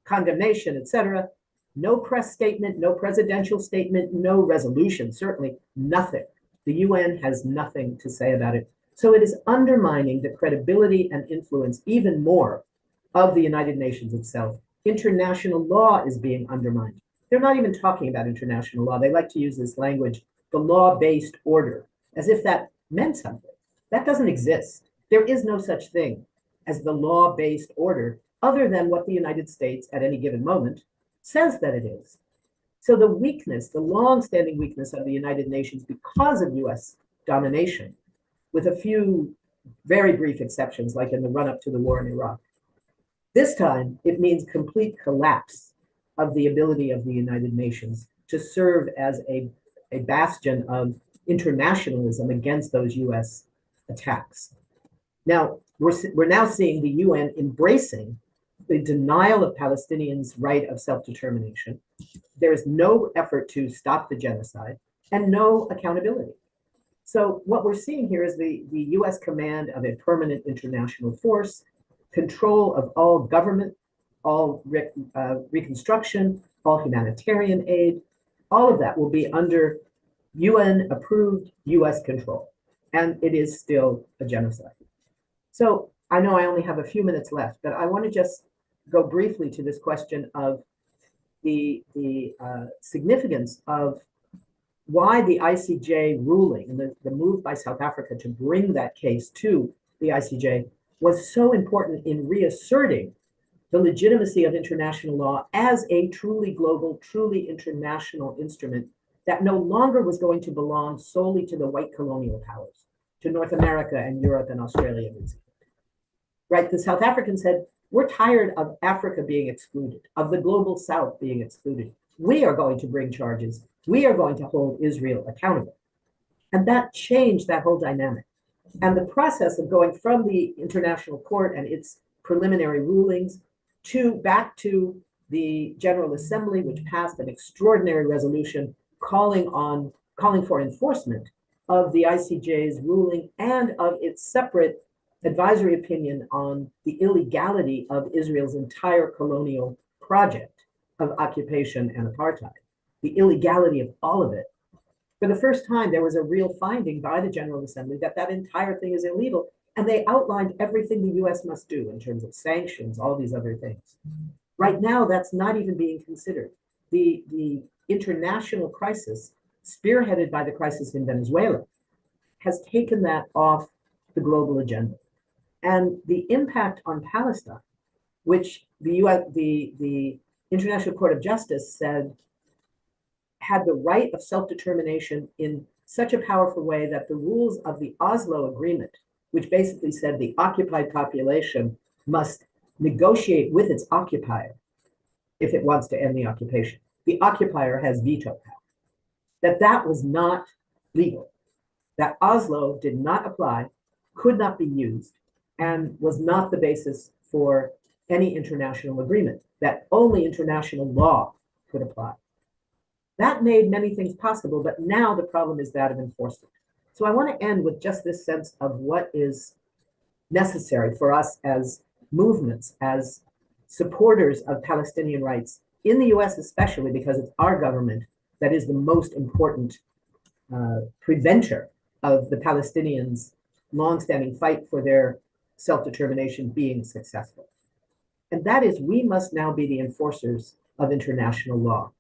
condemnation, etc. No press statement, no presidential statement, no resolution, certainly nothing. The UN has nothing to say about it. So it is undermining the credibility and influence even more of the United Nations itself. International law is being undermined. They're not even talking about international law. They like to use this language, the law-based order, as if that meant something. That doesn't exist. There is no such thing as the law-based order other than what the United States at any given moment says that it is. So the weakness, the long-standing weakness of the United Nations because of US domination, with a few very brief exceptions, like in the run-up to the war in Iraq, this time it means complete collapse of the ability of the United Nations to serve as a bastion of internationalism against those US attacks. Now, we're now seeing the UN embracing the denial of Palestinians' right of self-determination. There is no effort to stop the genocide and no accountability. So what we're seeing here is the US command of a permanent international force, control of all government, all reconstruction, all humanitarian aid, all of that will be under UN-approved US control. And it is still a genocide. So I know I only have a few minutes left, but I want to just go briefly to this question of the significance of why the ICJ ruling and the move by South Africa to bring that case to the ICJ was so important in reasserting the legitimacy of international law as a truly global, truly international instrument that no longer was going to belong solely to the white colonial powers, to North America and Europe and Australia. Right? The South Africans said, we're tired of Africa being excluded, of the global South being excluded. We are going to bring charges. We are going to hold Israel accountable. And that changed that whole dynamic. And the process of going from the International Court and its preliminary rulings back to the General Assembly, which passed an extraordinary resolution calling for enforcement of the ICJ's ruling and of its separate advisory opinion on the illegality of Israel's entire colonial project of occupation and apartheid. the illegality of all of it, for the first time, there was a real finding by the General Assembly that that entire thing is illegal. And they outlined everything the US must do in terms of sanctions, all these other things. Right now, that's not even being considered. The international crisis, spearheaded by the crisis in Venezuela, has taken that off the global agenda. And the impact on Palestine, which the International Court of Justice said had the right of self-determination in such a powerful way that the rules of the Oslo Agreement, which basically said the occupied population must negotiate with its occupier if it wants to end the occupation. The occupier has veto power. That was not legal. That Oslo did not apply, could not be used, and was not the basis for any international agreement, that only international law could apply. That made many things possible, but now the problem is that of enforcement. So I want to end with just this sense of what is necessary for us as movements, as supporters of Palestinian rights, in the US especially, because it's our government that is the most important preventer of the Palestinians' longstanding fight for their self-determination being successful. And that is, we must now be the enforcers of international law.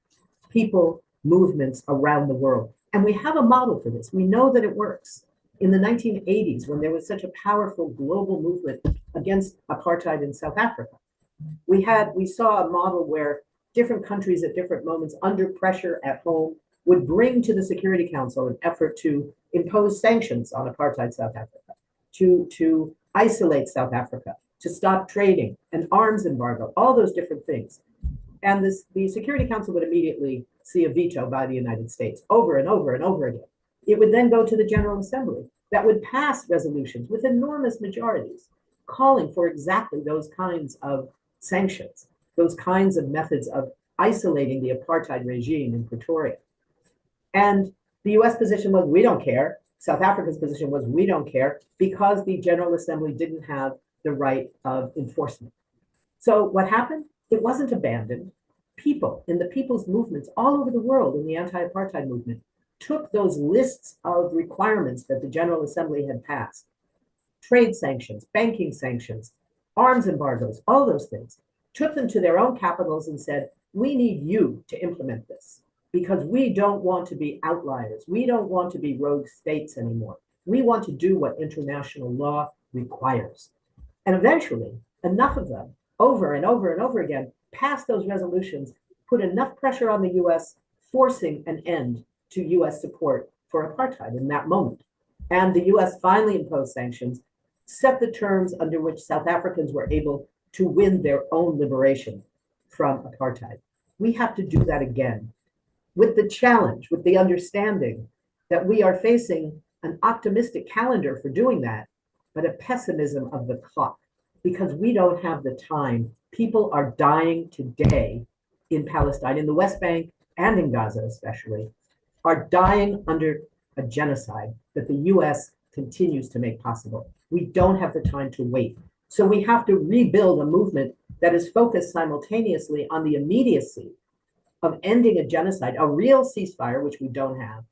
People, movements around the world. And we have a model for this. We know that it works. In the 1980s, when there was such a powerful global movement against apartheid in South Africa, we saw a model where different countries at different moments under pressure at home would bring to the Security Council an effort to impose sanctions on apartheid South Africa, to isolate South Africa, to stop trading, an arms embargo, all those different things. And the Security Council would immediately see a veto by the United States over and over and over again. It would then go to the General Assembly that would pass resolutions with enormous majorities calling for exactly those kinds of sanctions, those kinds of methods of isolating the apartheid regime in Pretoria. And the US position was, we don't care. South Africa's position was, we don't care, because the General Assembly didn't have the right of enforcement. So what happened? It wasn't abandoned. People in the people's movements all over the world in the anti-apartheid movement took those lists of requirements that the General Assembly had passed, trade sanctions, banking sanctions, arms embargoes, all those things, took them to their own capitals and said, we need you to implement this because we don't want to be outliers. We don't want to be rogue states anymore. We want to do what international law requires. And eventually, enough of them, over and over and over again, passed those resolutions, put enough pressure on the US, forcing an end to US support for apartheid in that moment. And the US finally imposed sanctions, set the terms under which South Africans were able to win their own liberation from apartheid. We have to do that again, with the challenge, with the understanding that we are facing an optimistic calendar for doing that, but a pessimism of the clock, because we don't have the time. People are dying today in Palestine, in the West Bank and in Gaza especially, are dying under a genocide that the US continues to make possible. We don't have the time to wait. So we have to rebuild a movement that is focused simultaneously on the immediacy of ending a genocide, a real ceasefire, which we don't have,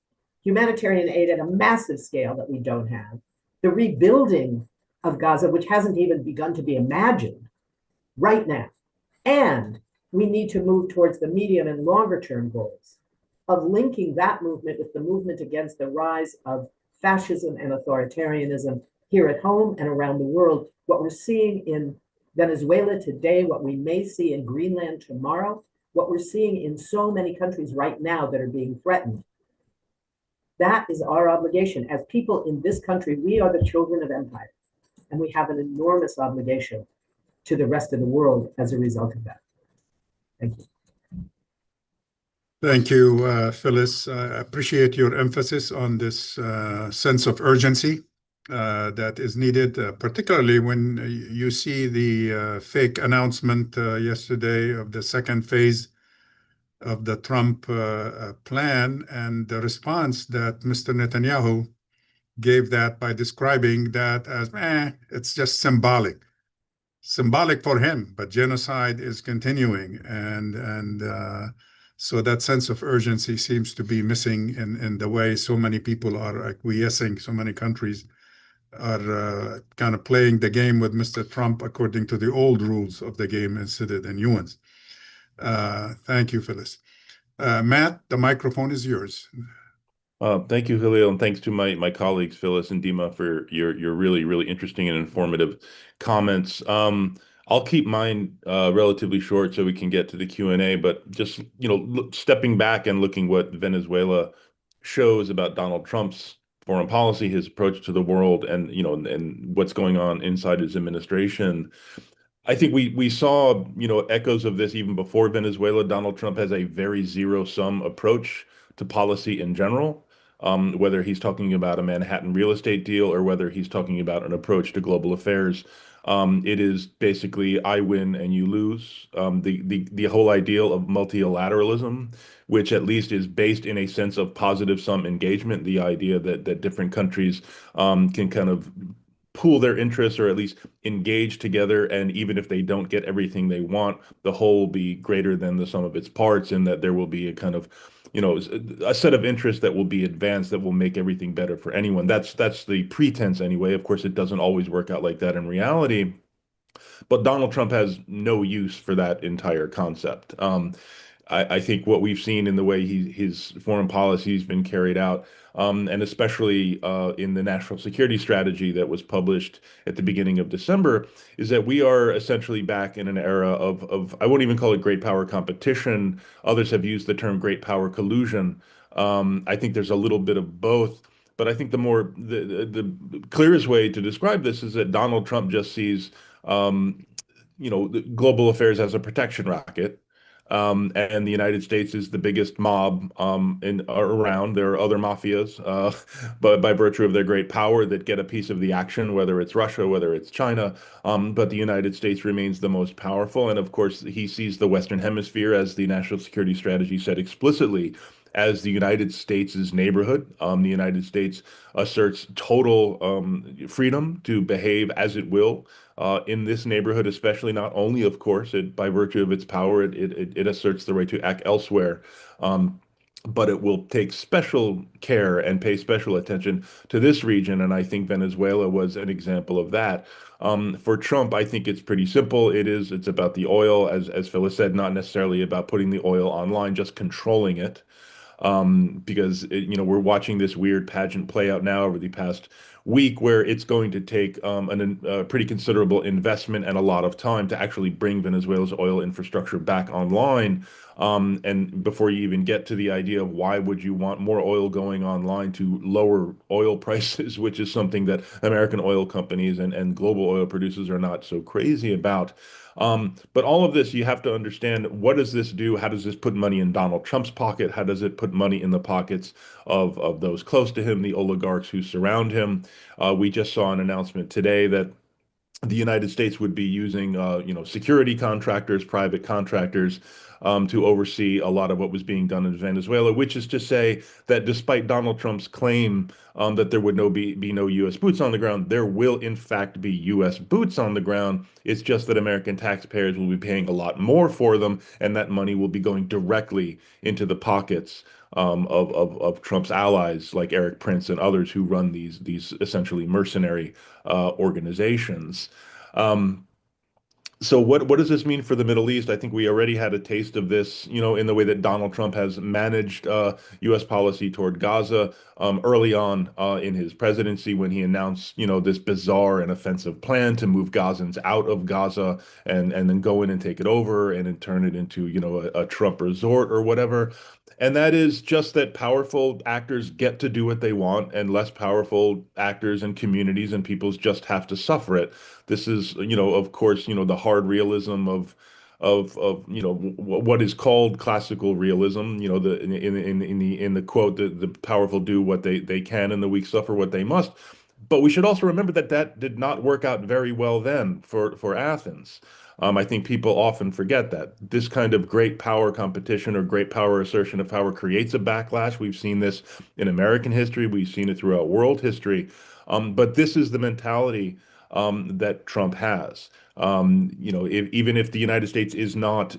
humanitarian aid at a massive scale that we don't have, the rebuilding of Gaza, which hasn't even begun to be imagined right now. And we need to move towards the medium and longer term goals of linking that movement with the movement against the rise of fascism and authoritarianism here at home and around the world. What we're seeing in Venezuela today, what we may see in Greenland tomorrow, what we're seeing in so many countries right now that are being threatened. That is our obligation. As people in this country, we are the children of empire, and we have an enormous obligation to the rest of the world as a result of that. Thank you.
Thank you, Phyllis. I appreciate your emphasis on this sense of urgency that is needed, particularly when you see the fake announcement yesterday of the second phase of the Trump plan and the response that Mr. Netanyahu gave that by describing that as, it's just symbolic for him, but genocide is continuing. And So that sense of urgency seems to be missing in the way so many people are acquiescing, so many countries are kind of playing the game with Mr. Trump according to the old rules of the game instead of the new ones. Thank you, Phyllis. Matt, the microphone is yours.
Thank you, Halil, and thanks to my colleagues Phyllis and Dima for your really interesting and informative comments. I'll keep mine relatively short so we can get to the Q&A. But just stepping back and looking what Venezuela shows about Donald Trump's foreign policy, his approach to the world, and and what's going on inside his administration. I think we saw, echoes of this even before Venezuela. Donald Trump has a very zero-sum approach to policy in general, whether he's talking about a Manhattan real estate deal or whether he's talking about an approach to global affairs. It is basically I win and you lose. The whole ideal of multilateralism, which at least is based in a sense of positive sum engagement, the idea that different countries can kind of pool their interests or at least engage together, and even if they don't get everything they want, the whole will be greater than the sum of its parts, and that there will be a kind of a set of interests that will be advanced that will make everything better for anyone. That's the pretense anyway. Of course, it doesn't always work out like that in reality, but Donald Trump has no use for that entire concept. I think what we've seen in the way his foreign policy has been carried out, and especially in the national security strategy that was published at the beginning of December, is that we are essentially back in an era of I won't even call it great power competition. Others have used the term great power collusion. I think there's a little bit of both. But I think the clearest way to describe this is that Donald Trump just sees the global affairs as a protection racket. And the United States is the biggest mob around. There are other mafias, but by virtue of their great power, that get a piece of the action, whether it's Russia, whether it's China. But the United States remains the most powerful. And of course, he sees the Western Hemisphere, as the national security strategy said explicitly, as the United States' neighborhood. The United States asserts total freedom to behave as it will in this neighborhood, especially. Not only, of course, by virtue of its power, it asserts the right to act elsewhere. But it will take special care and pay special attention to this region. And I think Venezuela was an example of that. For Trump, I think it's pretty simple. It's about the oil, as Phyllis said, not necessarily about putting the oil online, just controlling it. Because we're watching this weird pageant play out now over the past week, where it's going to take a pretty considerable investment and a lot of time to actually bring Venezuela's oil infrastructure back online. And before you even get to the idea of why would you want more oil going online to lower oil prices, which is something that American oil companies and global oil producers are not so crazy about. But all of this, you have to understand, what does this do? How does this put money in Donald Trump's pocket? How does it put money in the pockets of those close to him, the oligarchs who surround him? We just saw an announcement today that the United States would be using, security contractors, private contractors, to oversee a lot of what was being done in Venezuela, which is to say that despite Donald Trump's claim that there would be no U.S. boots on the ground, there will in fact be U.S. boots on the ground. It's just that American taxpayers will be paying a lot more for them, and that money will be going directly into the pockets of Trump's allies, like Eric Prince and others who run these essentially mercenary organizations. Um, so what does this mean for the Middle East? I think we already had a taste of this, in the way that Donald Trump has managed U.S. policy toward Gaza early on in his presidency, when he announced, this bizarre and offensive plan to move Gazans out of Gaza and then go in and take it over and then turn it into, a Trump resort or whatever. And that is just that powerful actors get to do what they want, and less powerful actors and communities and peoples just have to suffer it. This is, of course, the hard realism of what is called classical realism. The in the quote, the powerful do what they can, and the weak suffer what they must. But we should also remember that that did not work out very well then for Athens. I think people often forget that this kind of great power competition or great power assertion of power creates a backlash. We've seen this in American history. We've seen it throughout world history. But this is the mentality that Trump has. Even if the United States is not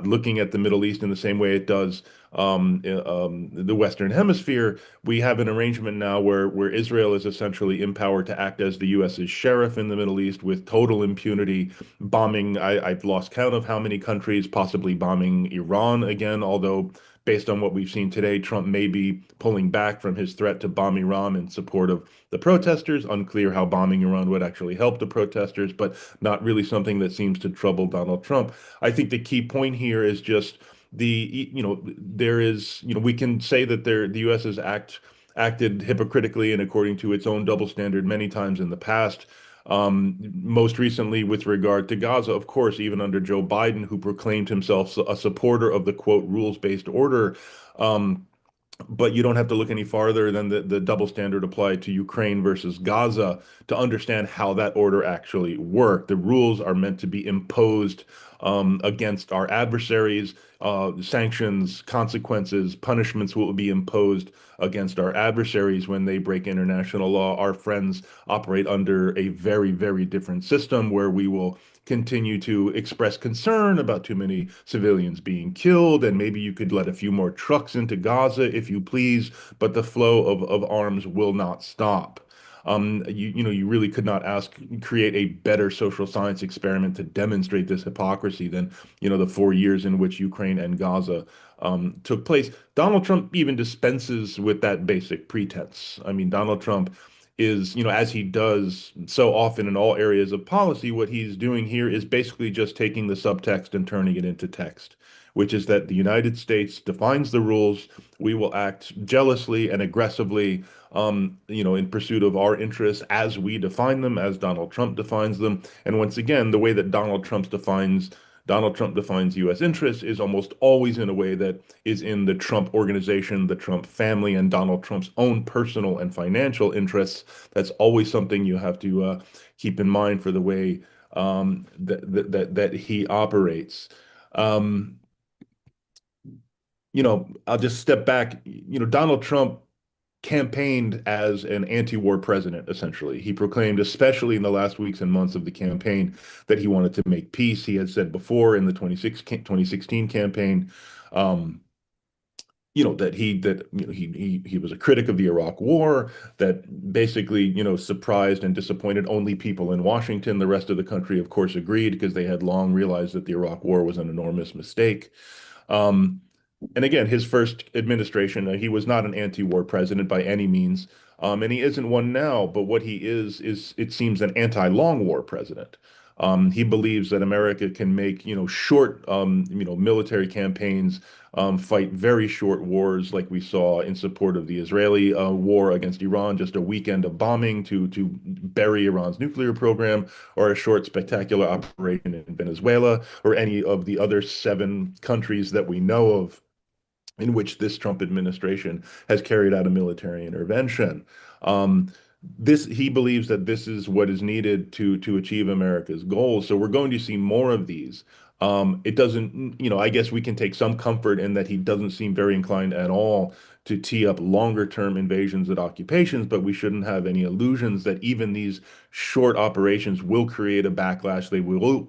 looking at the Middle East in the same way it does the Western Hemisphere, we have an arrangement now where Israel is essentially empowered to act as the U.S.'s sheriff in the Middle East with total impunity, bombing. I've lost count of how many countries, possibly bombing Iran again, although based on what we've seen today, Trump may be pulling back from his threat to bomb Iran in support of the protesters. Unclear how bombing Iran would actually help the protesters, but not really something that seems to trouble Donald Trump. I think the key point here is just there is, we can say that the U.S. has acted hypocritically and according to its own double standard many times in the past. Most recently with regard to Gaza, of course, even under Joe Biden, who proclaimed himself a supporter of the quote rules-based order. But you don't have to look any farther than the double standard applied to Ukraine versus Gaza to understand how that order actually worked. The rules are meant to be imposed against our adversaries. Sanctions, consequences, punishments will be imposed against our adversaries when they break international law. Our friends operate under a very, very different system where we will continue to express concern about too many civilians being killed, and maybe you could let a few more trucks into Gaza if you please, but the flow of arms will not stop. You really could not create a better social science experiment to demonstrate this hypocrisy than, the 4 years in which Ukraine and Gaza took place. Donald Trump even dispenses with that basic pretense. I mean, Donald Trump is, as he does so often in all areas of policy, what he's doing here is basically just taking the subtext and turning it into text, which is that the United States defines the rules. We will act jealously and aggressively, in pursuit of our interests as we define them, as Donald Trump defines them. And once again, the way that Donald Trump defines U.S. interests is almost always in a way that is in the Trump organization, the Trump family, and Donald Trump's own personal and financial interests. That's always something you have to keep in mind for the way that he operates. I'll just step back. Donald Trump campaigned as an anti-war president, essentially. He proclaimed, especially in the last weeks and months of the campaign, that he wanted to make peace. He had said before in the 2016 campaign, he was a critic of the Iraq War, that basically, surprised and disappointed only people in Washington. The rest of the country, of course, agreed because they had long realized that the Iraq War was an enormous mistake. And again, his first administration, he was not an anti-war president by any means, and he isn't one now. But what he is it seems an anti-long war president. He believes that America can make, short, military campaigns, fight very short wars, like we saw in support of the Israeli war against Iran, just a weekend of bombing to bury Iran's nuclear program, or a short, spectacular operation in Venezuela, or any of the other 7 countries that we know of in which this Trump administration has carried out a military intervention. He believes that this is what is needed to achieve America's goals. So we're going to see more of these. It doesn't, I guess we can take some comfort in that he doesn't seem very inclined at all to tee up longer term invasions and occupations, but we shouldn't have any illusions that even these short operations will create a backlash. They will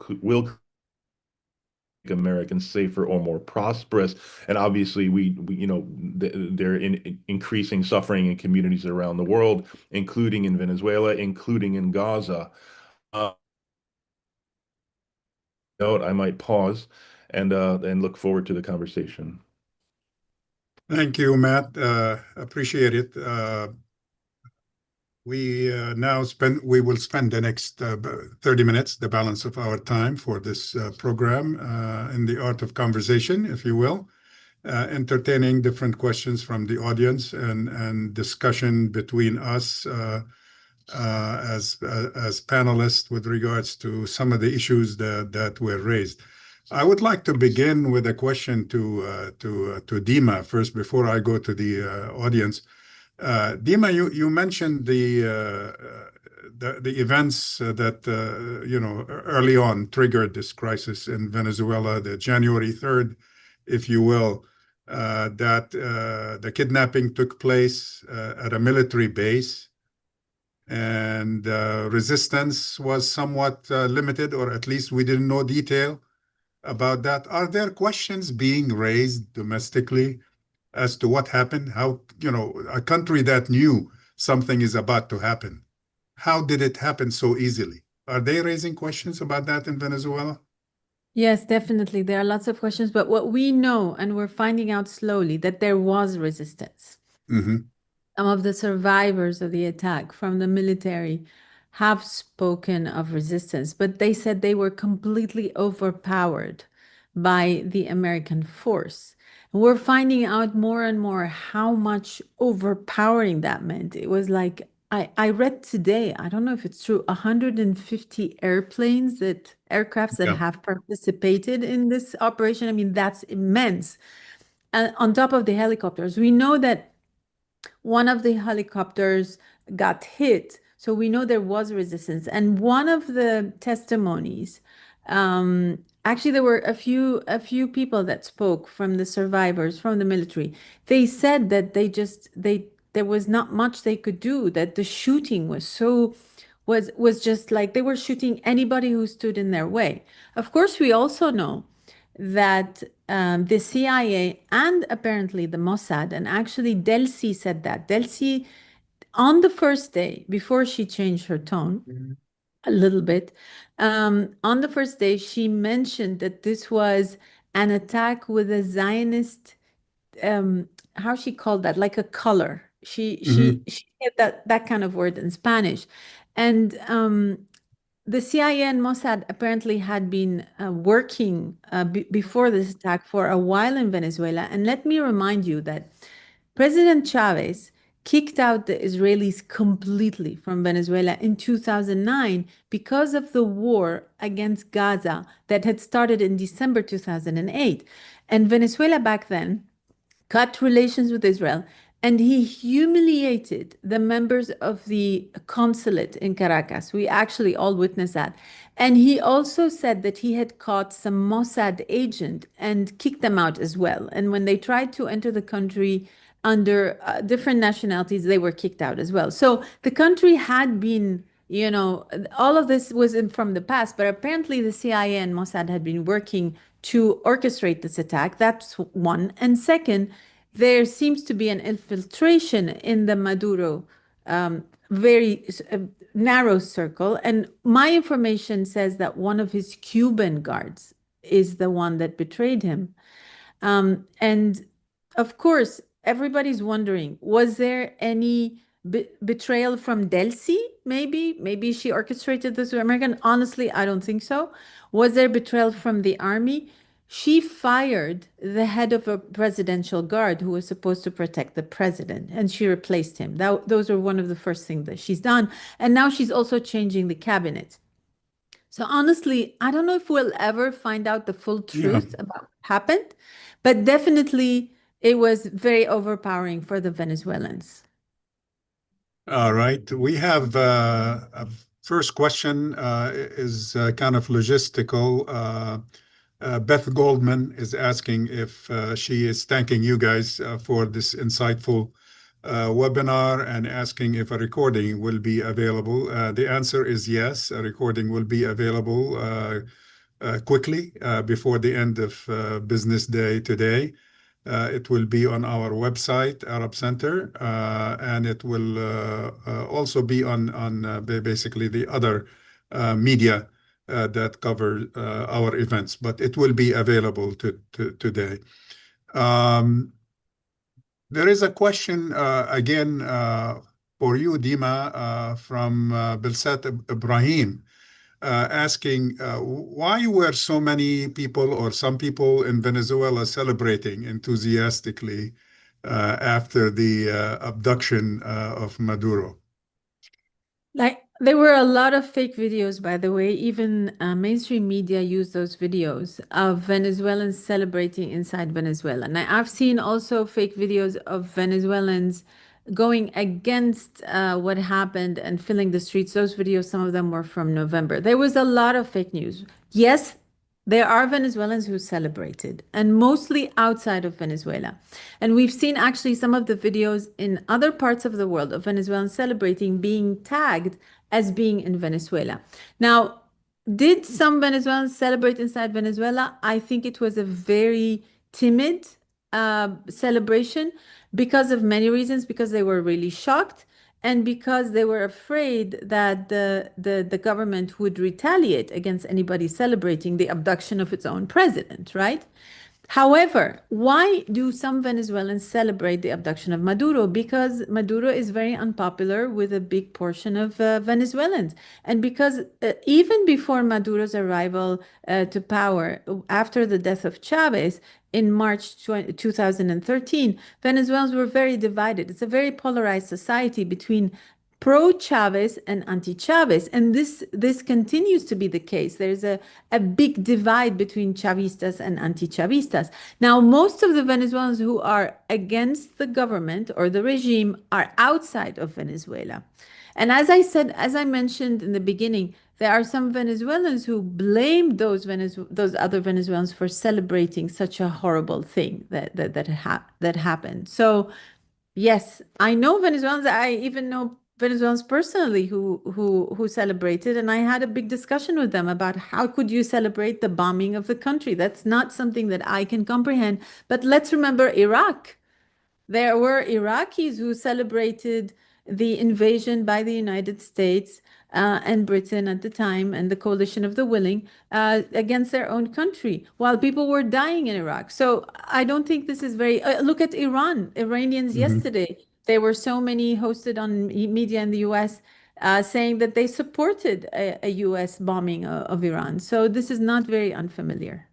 Americans safer or more prosperous. And obviously, they're increasing suffering in communities around the world, including in Venezuela, including in Gaza. I might pause and look forward to the conversation.
Thank you, Matt. Appreciate it. We will spend the next 30 minutes, the balance of our time for this program, in the art of conversation, if you will, entertaining different questions from the audience and discussion between us as panelists with regards to some of the issues that were raised. I would like to begin with a question to Dima first before I go to the audience. Dima, you mentioned the events that early on triggered this crisis in Venezuela, the January 3rd, if you will, that the kidnapping took place at a military base, and resistance was somewhat limited, or at least we didn't know detail about that. Are there questions being raised domestically as to what happened? How, a country that knew something is about to happen, how did it happen so easily? Are they raising questions about that in Venezuela?
Yes, definitely. There are lots of questions, but what we know, and we're finding out slowly, that there was resistance.
Mm-hmm.
Some of the survivors of the attack from the military have spoken of resistance, but they said they were completely overpowered by the American force. And we're finding out more and more how much overpowering that meant. It was like, I read today, I don't know if it's true, 150 aircrafts that
Yeah.
have participated in this operation. I mean, that's immense. And on top of the helicopters, we know that one of the helicopters got hit. So we know there was resistance. And one of the testimonies, actually, there were a few people that spoke from the survivors from the military. They said that there was not much they could do, that the shooting was just like they were shooting anybody who stood in their way. Of course, we also know that the CIA and apparently the Mossad, and actually Delcy said that. Delcy, on the first day, before she changed her tone a little bit, on the first day, she mentioned that this was an attack with a Zionist, how she called that, like a color.
Mm-hmm.
She had that kind of word in Spanish. And the CIA and Mossad apparently had been working before this attack for a while in Venezuela. And let me remind you that President Chavez kicked out the Israelis completely from Venezuela in 2009 because of the war against Gaza that had started in December 2008. And Venezuela back then cut relations with Israel, and he humiliated the members of the consulate in Caracas. We actually all witnessed that. And he also said that he had caught some Mossad agent and kicked them out as well. And when they tried to enter the country under different nationalities, they were kicked out as well. So the country had been, all of this was from the past, but apparently the CIA and Mossad had been working to orchestrate this attack. That's one. And second, there seems to be an infiltration in the Maduro very narrow circle. And my information says that one of his Cuban guards is the one that betrayed him. And of course, everybody's wondering, was there any betrayal from Delcy? Maybe she orchestrated this with American. Honestly, I don't think so. Was there betrayal from the army? She fired the head of a presidential guard who was supposed to protect the president, and she replaced him. Those are one of the first things that she's done. And now she's also changing the cabinet. So honestly, I don't know if we'll ever find out the full
Yeah.
truth about what happened, but definitely it was very overpowering for the Venezuelans.
All right. We have a first question is kind of logistical. Beth Goldman is asking if she is thanking you guys for this insightful webinar and asking if a recording will be available. The answer is yes, a recording will be available quickly before the end of business day today. It will be on our website, Arab Center, and it will also be on basically the other media that cover our events, but it will be available today. There is a question again for you, Dima, from Bilsat Ibrahim, asking why were so many people or some people in Venezuela celebrating enthusiastically after the abduction of Maduro?
Like there were a lot of fake videos, by the way. Even mainstream media used those videos of Venezuelans celebrating inside Venezuela. And I've seen also fake videos of Venezuelans going against what happened and filling the streets. Those videos, some of them were from November. There was a lot of fake news. Yes, there are Venezuelans who celebrated, and mostly outside of Venezuela. And we've seen actually some of the videos in other parts of the world of Venezuelans celebrating being tagged as being in Venezuela. Now, did some Venezuelans celebrate inside Venezuela? I think it was a very timid celebration because of many reasons, because they were really shocked and because they were afraid that the government would retaliate against anybody celebrating the abduction of its own president, right? However, why do some Venezuelans celebrate the abduction of Maduro? Because Maduro is very unpopular with a big portion of Venezuelans. And because even before Maduro's arrival to power, after the death of Chavez in March 2013, Venezuelans were very divided. It's a very polarized society between pro-Chavez and anti-Chavez. And this continues to be the case. There's a big divide between Chavistas and anti-Chavistas. Now, most of the Venezuelans who are against the government or the regime are outside of Venezuela. And as I said, as I mentioned in the beginning, there are some Venezuelans who blame those other Venezuelans for celebrating such a horrible thing that happened. So yes, I know Venezuelans. I even know Venezuelans personally who celebrated, and I had a big discussion with them about how could you celebrate the bombing of the country? That's not something that I can comprehend. But let's remember Iraq. There were Iraqis who celebrated the invasion by the United States and Britain at the time and the coalition of the willing against their own country while people were dying in Iraq. So I don't think this is very, look at Iran, Iranians yesterday. There were so many hosted on media in the US saying that they supported a US bombing of Iran. So this is not very unfamiliar.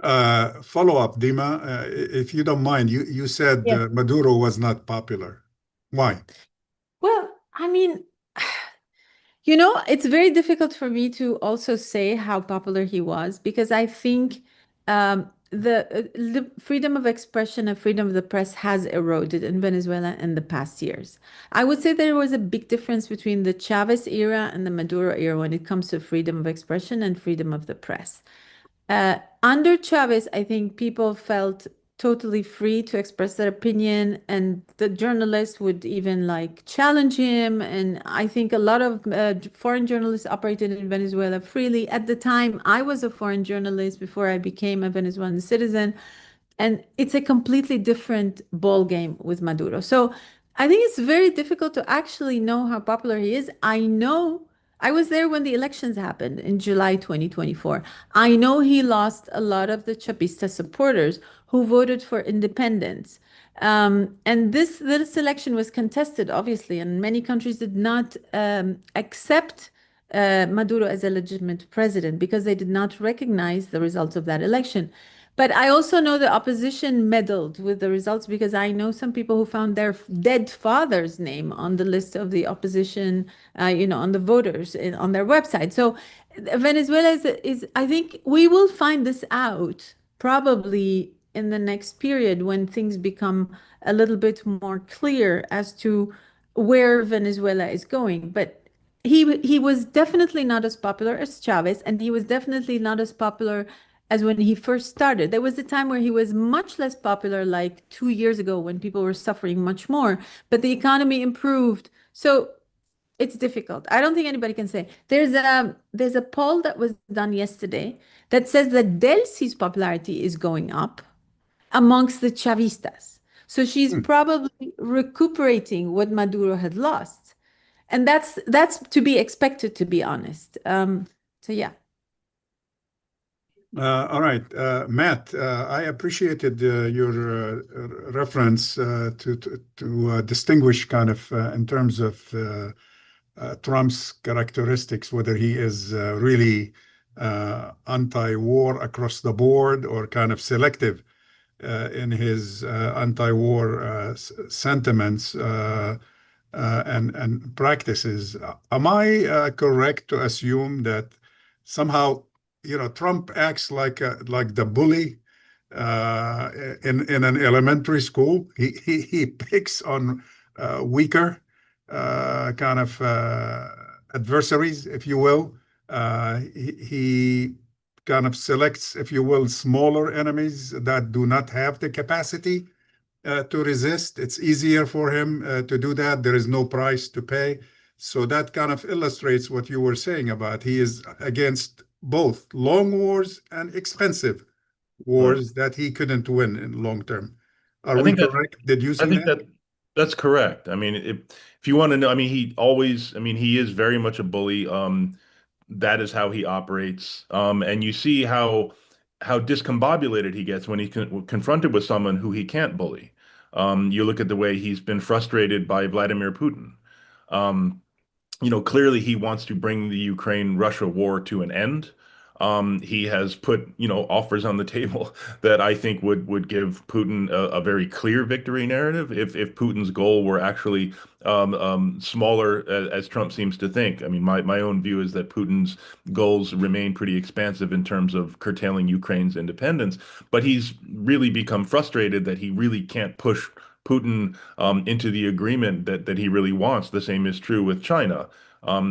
Follow up, Dima, if you don't mind, you said
Yeah.
Maduro was not popular. Why?
Well, I mean, you know, it's very difficult for me to also say how popular he was because I think the freedom of expression and freedom of the press has eroded in Venezuela in the past years. I would say there was a big difference between the Chavez era and the Maduro era when it comes to freedom of expression and freedom of the press. Under Chavez, I think people felt totally free to express their opinion, and the journalists would even like challenge him. And I think a lot of foreign journalists operated in Venezuela freely. At the time, I was a foreign journalist before I became a Venezuelan citizen. And it's a completely different ball game with Maduro. So I think it's very difficult to actually know how popular he is. I know I was there when the elections happened in July 2024. I know he lost a lot of the Chavista supporters who voted for independence. And this election was contested, obviously, and many countries did not accept Maduro as a legitimate president because they did not recognize the results of that election. But I also know the opposition meddled with the results because I know some people who found their dead father's name on the list of the opposition, on the voters on their website. So Venezuela is, I think we will find this out probably in the next period when things become a little bit more clear as to where Venezuela is going. But he was definitely not as popular as Chavez, and he was definitely not as popular as when he first started. There was a time where he was much less popular, like 2 years ago, when people were suffering much more, but the economy improved. So it's difficult. I don't think anybody can say. There's a poll that was done yesterday that says that Delcy's popularity is going up amongst the Chavistas. So she's probably recuperating what Maduro had lost. And that's to be expected, to be honest. So yeah.
All right, Matt, I appreciated your reference to distinguish kind of in terms of Trump's characteristics, whether he is really anti-war across the board or kind of selective in his anti-war sentiments and practices. Am I correct to assume that somehow, Trump acts like the bully in an elementary school? He picks on weaker kind of adversaries, if you will. He kind of selects, if you will, smaller enemies that do not have the capacity to resist. It's easier for him to do that. There is no price to pay. So that kind of illustrates what you were saying about he is against both long wars and expensive wars that he couldn't win in long term. Are
I
we
think that
correct
I
deducing
think
that?
that that's correct. I mean, if you want to know, I mean, he is very much a bully. That is how he operates. And you see how discombobulated he gets when he's confronted with someone who he can't bully. You look at the way he's been frustrated by Vladimir Putin. Um, Clearly he wants to bring the Ukraine-Russia war to an end. He has put, offers on the table that I think would give Putin a very clear victory narrative if Putin's goal were actually smaller as Trump seems to think. I mean, my own view is that Putin's goals remain pretty expansive in terms of curtailing Ukraine's independence, but he's really become frustrated that he really can't push Putin into the agreement that he really wants. The same is true with China.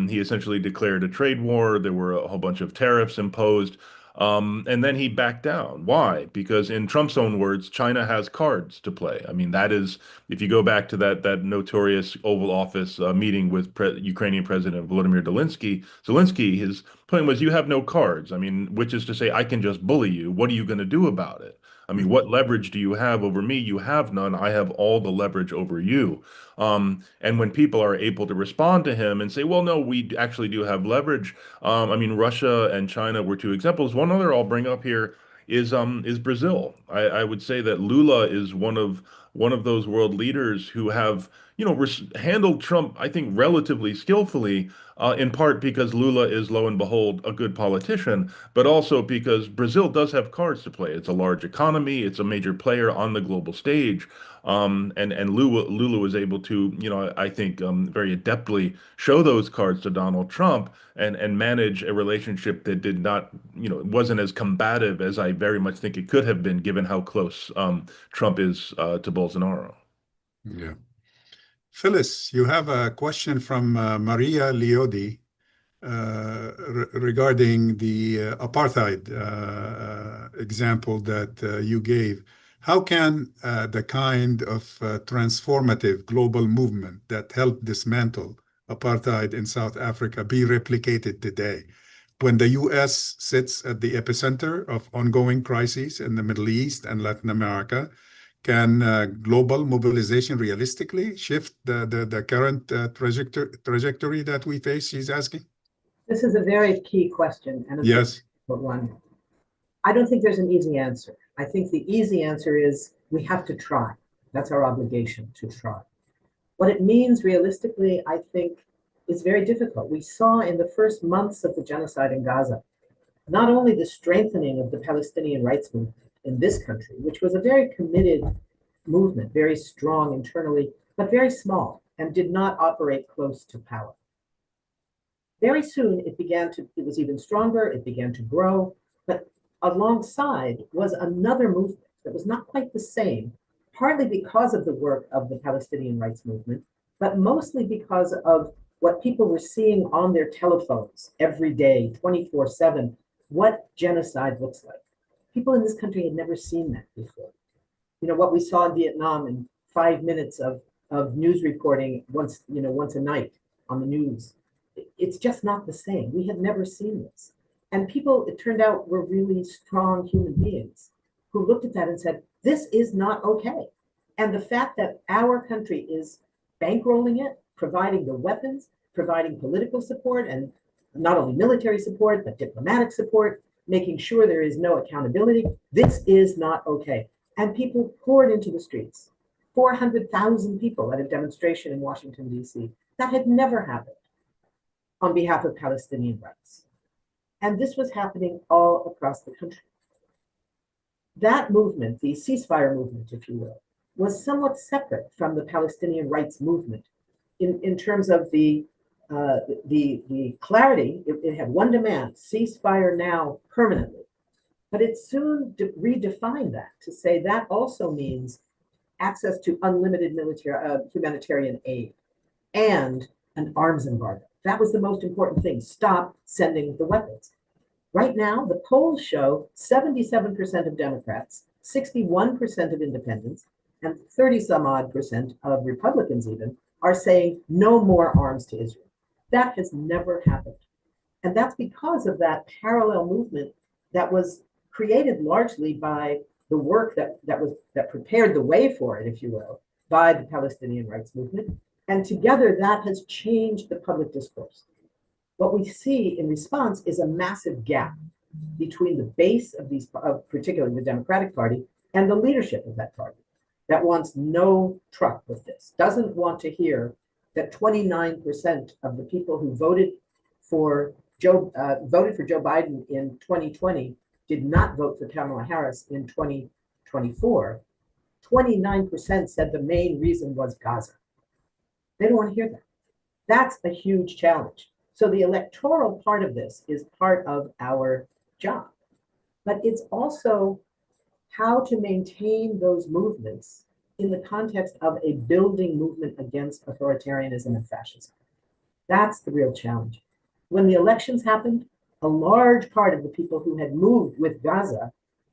He essentially declared a trade war. There were a whole bunch of tariffs imposed. And then he backed down. Why? Because in Trump's own words, China has cards to play. I mean, that is, if you go back to that notorious Oval Office meeting with Ukrainian President Volodymyr Zelensky, his point was, you have no cards. I mean, which is to say, I can just bully you. What are you going to do about it? I mean, what leverage do you have over me? You have none. I have all the leverage over you. And when people are able to respond to him and say, well, no, we actually do have leverage. I mean, Russia and China were two examples. One other I'll bring up here is Brazil. I would say that Lula is one of those world leaders who have, handled Trump, I think, relatively skillfully, in part because Lula is, lo and behold, a good politician, but also because Brazil does have cards to play. It's a large economy, it's a major player on the global stage. And Lula was able to, I think, very adeptly show those cards to Donald Trump and manage a relationship that did not, wasn't as combative as I very much think it could have been, given how close Trump is to Bolsonaro.
Yeah. Phyllis, you have a question from Maria Liodi regarding the apartheid example that you gave. How can the kind of transformative global movement that helped dismantle apartheid in South Africa be replicated today when the US sits at the epicenter of ongoing crises in the Middle East and Latin America? Can global mobilization realistically shift the current trajectory that we face? She's asking.
This is a very key question and a very
Yes.
difficult one. I don't think there's an easy answer. I think the easy answer is we have to try. That's our obligation, to try. What it means realistically, I think, is very difficult. We saw in the first months of the genocide in Gaza, not only the strengthening of the Palestinian rights movement in this country, which was a very committed movement, very strong internally, but very small and did not operate close to power. Very soon it was even stronger, it began to grow, but alongside was another movement that was not quite the same, partly because of the work of the Palestinian rights movement, but mostly because of what people were seeing on their telephones every day, 24/7, what genocide looks like. People in this country had never seen that before. What we saw in Vietnam in 5 minutes of news reporting once a night on the news. It's just not the same. We had never seen this. And people, it turned out, were really strong human beings who looked at that and said, this is not okay. And the fact that our country is bankrolling it, providing the weapons, providing political support, and not only military support, but diplomatic support, making sure there is no accountability, this is not okay. And people poured into the streets. 400,000 people at a demonstration in Washington, D.C. That had never happened on behalf of Palestinian rights. And this was happening all across the country. That movement, the ceasefire movement, if you will, was somewhat separate from the Palestinian rights movement in terms of the clarity. It had one demand: ceasefire now, permanently. But it soon redefined that to say that also means access to unlimited humanitarian aid and an arms embargo. That was the most important thing. Stop sending the weapons. Right now, the polls show 77% of Democrats, 61% of independents, and 30 some odd percent of Republicans even are saying no more arms to Israel. That has never happened. And that's because of that parallel movement that was created largely by the work that prepared the way for it, if you will, by the Palestinian rights movement. And together that has changed the public discourse. What we see in response is a massive gap between the base of particularly the Democratic Party and the leadership of that party that wants no truck with this, doesn't want to hear that 29% of the people who voted for Joe Biden in 2020 did not vote for Kamala Harris in 2024. 29% said the main reason was Gaza. They don't want to hear that. That's a huge challenge. So the electoral part of this is part of our job, but it's also how to maintain those movements in the context of a building movement against authoritarianism and fascism. That's the real challenge. When the elections happened, a large part of the people who had moved with Gaza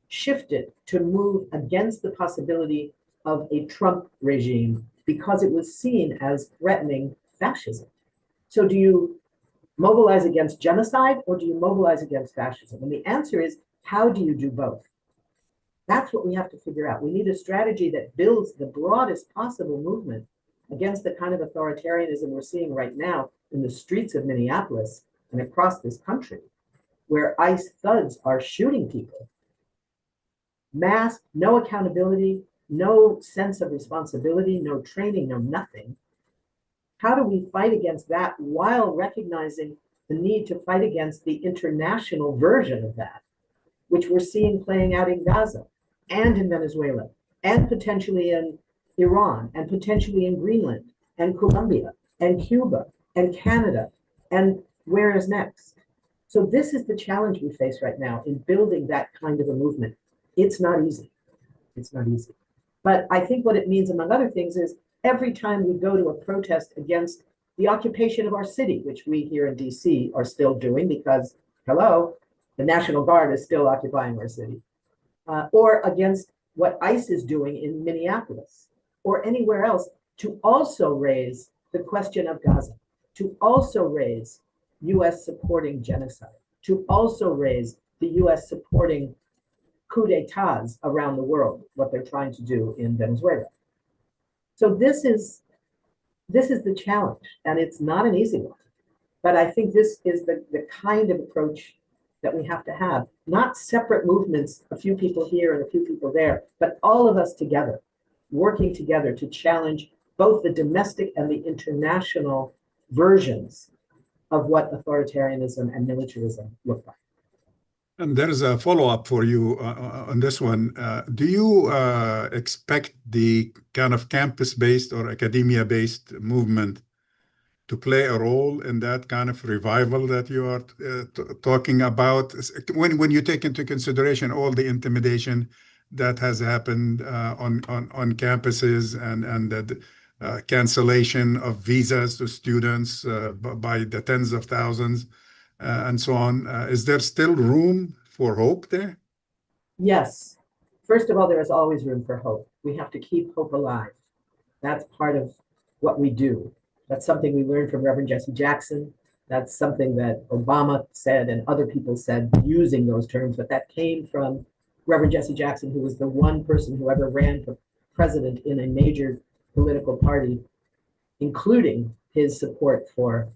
shifted to move against the possibility of a Trump regime because it was seen as threatening fascism. So do you mobilize against genocide or do you mobilize against fascism? And the answer is, how do you do both? That's what we have to figure out. We need a strategy that builds the broadest possible movement against the kind of authoritarianism we're seeing right now in the streets of Minneapolis and across this country, where ICE thugs are shooting people. Masked, no accountability, no sense of responsibility, no training, no nothing. How do we fight against that while recognizing the need to fight against the international version of that, which we're seeing playing out in Gaza and in Venezuela and potentially in Iran and potentially in Greenland and Colombia and Cuba and Canada and where is next? So this is the challenge we face right now in building that kind of a movement. It's not easy. It's not easy. But I think what it means, among other things, is every time we go to a protest against the occupation of our city, which we here in DC are still doing because, hello, the National Guard is still occupying our city, or against what ICE is doing in Minneapolis or anywhere else, to also raise the question of Gaza, to also raise US supporting genocide, to also raise the US supporting coup d'etats around the world, what they're trying to do in Venezuela. So this is the challenge, and it's not an easy one. But I think this is the kind of approach that we have to have, not separate movements, a few people here and a few people there, but all of us together, working together to challenge both the domestic and the international versions of what authoritarianism and militarism look like.
And there is a follow-up for you on this one. Do you expect the kind of campus-based or academia-based movement to play a role in that kind of revival that you are talking about? When you take into consideration all the intimidation that has happened on campuses and the cancellation of visas to students by the tens of thousands, and so on. Is there still room for hope there?
Yes. First of all, there is always room for hope. We have to keep hope alive. That's part of what we do. That's something we learned from Reverend Jesse Jackson. That's something that Obama said and other people said using those terms, but that came from Reverend Jesse Jackson, who was the one person who ever ran for president in a major political party, including his support for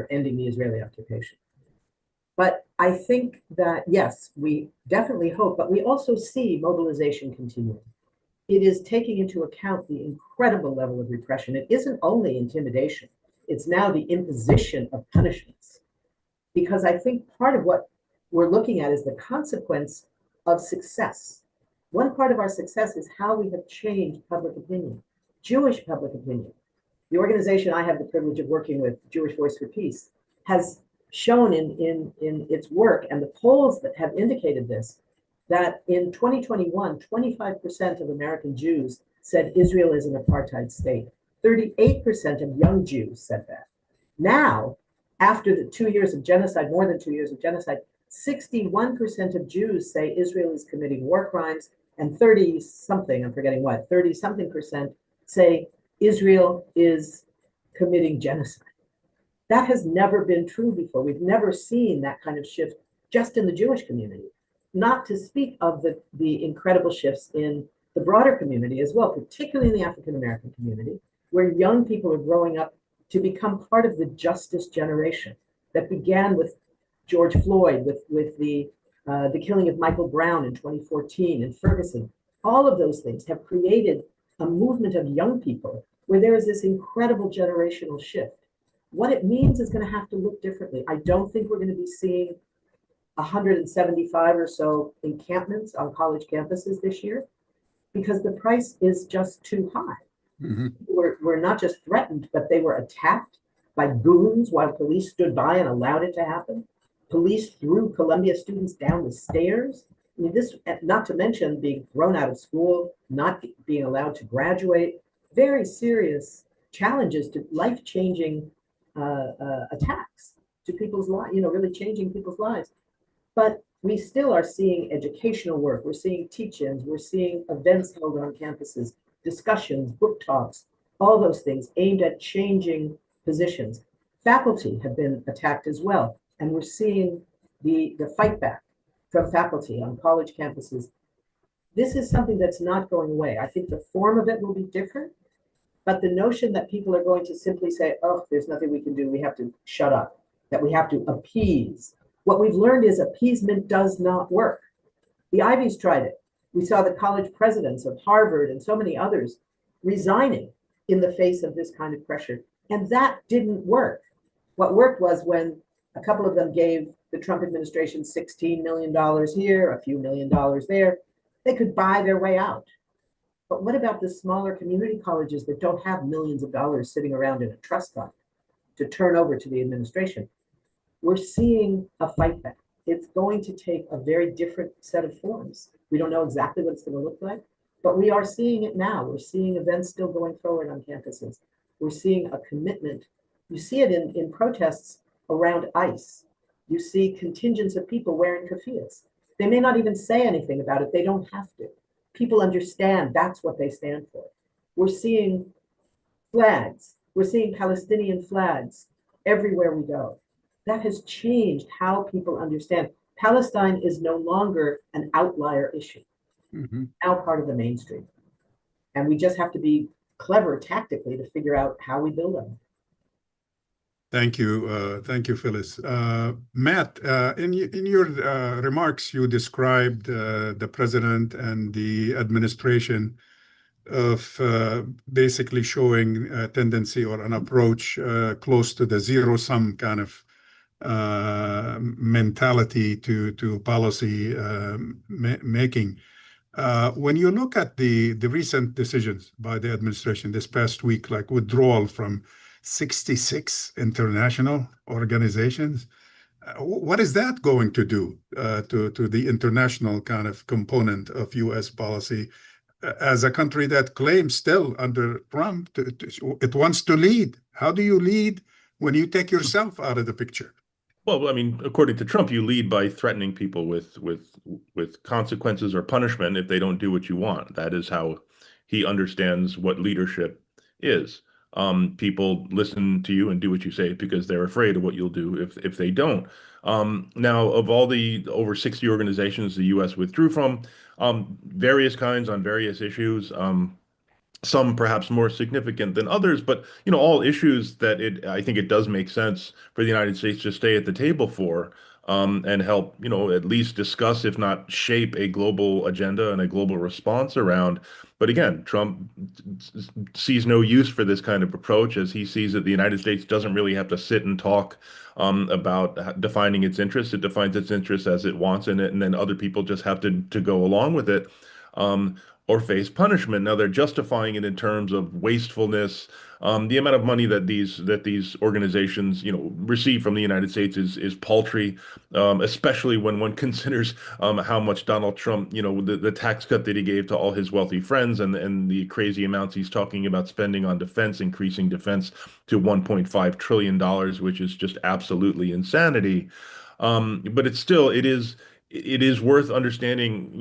ending the Israeli occupation. But I think that, yes, we definitely hope, but we also see mobilization continuing. It is taking into account the incredible level of repression. It isn't only intimidation. It's now the imposition of punishments. Because I think part of what we're looking at is the consequence of success. One part of our success is how we have changed public opinion, Jewish public opinion. The organization I have the privilege of working with, Jewish Voice for Peace, has shown in its work, and the polls that have indicated this, that in 2021, 25% of American Jews said Israel is an apartheid state. 38% of young Jews said that. Now, After the 2 years of genocide, more than 2 years of genocide, 61% of Jews say Israel is committing war crimes, and 30 something, I'm forgetting what, 30 something percent say Israel is committing genocide. That has never been true before. We've never seen that kind of shift just in the Jewish community, not to speak of the incredible shifts in the broader community as well, particularly in the African American community, where young people are growing up to become part of the justice generation that began with George Floyd, with the killing of Michael Brown in 2014 and Ferguson. All of those things have created a movement of young people where there is this incredible generational shift. What it means is going to have to look differently. I don't think we're going to be seeing 175 or so encampments on college campuses this year because the price is just too high.
Mm-hmm.
We're not just threatened, but they were attacked by goons while police stood by and allowed it to happen. Police threw Columbia students down the stairs. I mean, this, not to mention being thrown out of school, not being allowed to graduate, very serious challenges to life-changing attacks to people's lives, really changing people's lives. But we still are seeing educational work. We're seeing teach-ins. We're seeing events held on campuses, discussions, book talks, all those things aimed at changing positions. Faculty have been attacked as well. And we're seeing the fight back from faculty on college campuses. This is something that's not going away. I think the form of it will be different, but the notion that people are going to simply say, oh, there's nothing we can do, we have to shut up, that we have to appease. What we've learned is appeasement does not work. The Ivies tried it. We saw the college presidents of Harvard and so many others resigning in the face of this kind of pressure. And that didn't work. What worked was when a couple of them gave the Trump administration $16 million here, a few $1,000,000 there. They could buy their way out. But what about the smaller community colleges that don't have millions of dollars sitting around in a trust fund to turn over to the administration? We're seeing a fight back. It's going to take a very different set of forms. We don't know exactly what it's going to look like, but we are seeing it now. We're seeing events still going forward on campuses. We're seeing a commitment. You see it in protests around ICE. You see contingents of people wearing keffiyehs. They may not even say anything about it. They don't have to. People understand that's what they stand for. We're seeing flags. We're seeing Palestinian flags everywhere we go. That has changed how people understand. Palestine is no longer an outlier issue, now part of the mainstream. And we just have to be clever tactically to figure out how we build on it.
Thank you, Phyllis. Matt, in your remarks, you described the president and the administration of basically showing a tendency or an approach close to the zero-sum kind of mentality to policy making. When you look at the recent decisions by the administration this past week, like withdrawal from 66 international organizations, what is that going to do to the international kind of component of U.S. policy as a country that claims still under Trump it wants to lead? How do you lead when you take yourself out of the picture?
Well, I mean, according to Trump, you lead by threatening people with consequences or punishment if they don't do what you want. That is how he understands what leadership is. People listen to you and do what you say because they're afraid of what you'll do if they don't. Now, of all the over 60 organizations the U.S. withdrew from, various kinds on various issues. Some perhaps more significant than others, but all issues that I think it does make sense for the United States to stay at the table for, and help, at least discuss, if not shape, a global agenda and a global response around. But again, Trump sees no use for this kind of approach, as he sees that the United States doesn't really have to sit and talk about defining its interests. It defines its interests as it wants in it, and then other people just have to go along with it. Or face punishment. Now they're justifying it in terms of wastefulness, The amount of money that these organizations, receive from the United States is paltry, especially when one considers how much Donald Trump, the tax cut that he gave to all his wealthy friends, and the crazy amounts he's talking about spending on defense, increasing defense to $1.5 trillion dollars, which is just absolutely insanity. But it is worth understanding.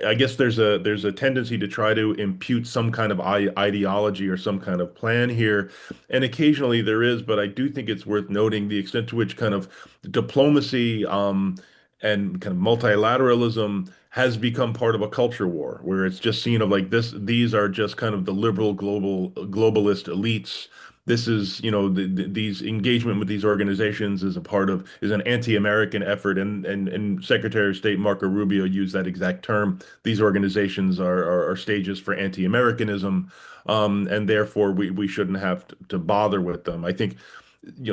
I guess there's a tendency to try to impute some kind of ideology or some kind of plan here, and occasionally there is. But I do think it's worth noting the extent to which kind of diplomacy and kind of multilateralism has become part of a culture war, where it's just seen of like this. These are just kind of the liberal globalist elites. This is, these engagement with these organizations is an anti-American effort, and Secretary of State Marco Rubio used that exact term. These organizations are stages for anti-Americanism, and therefore we shouldn't have to bother with them. I think,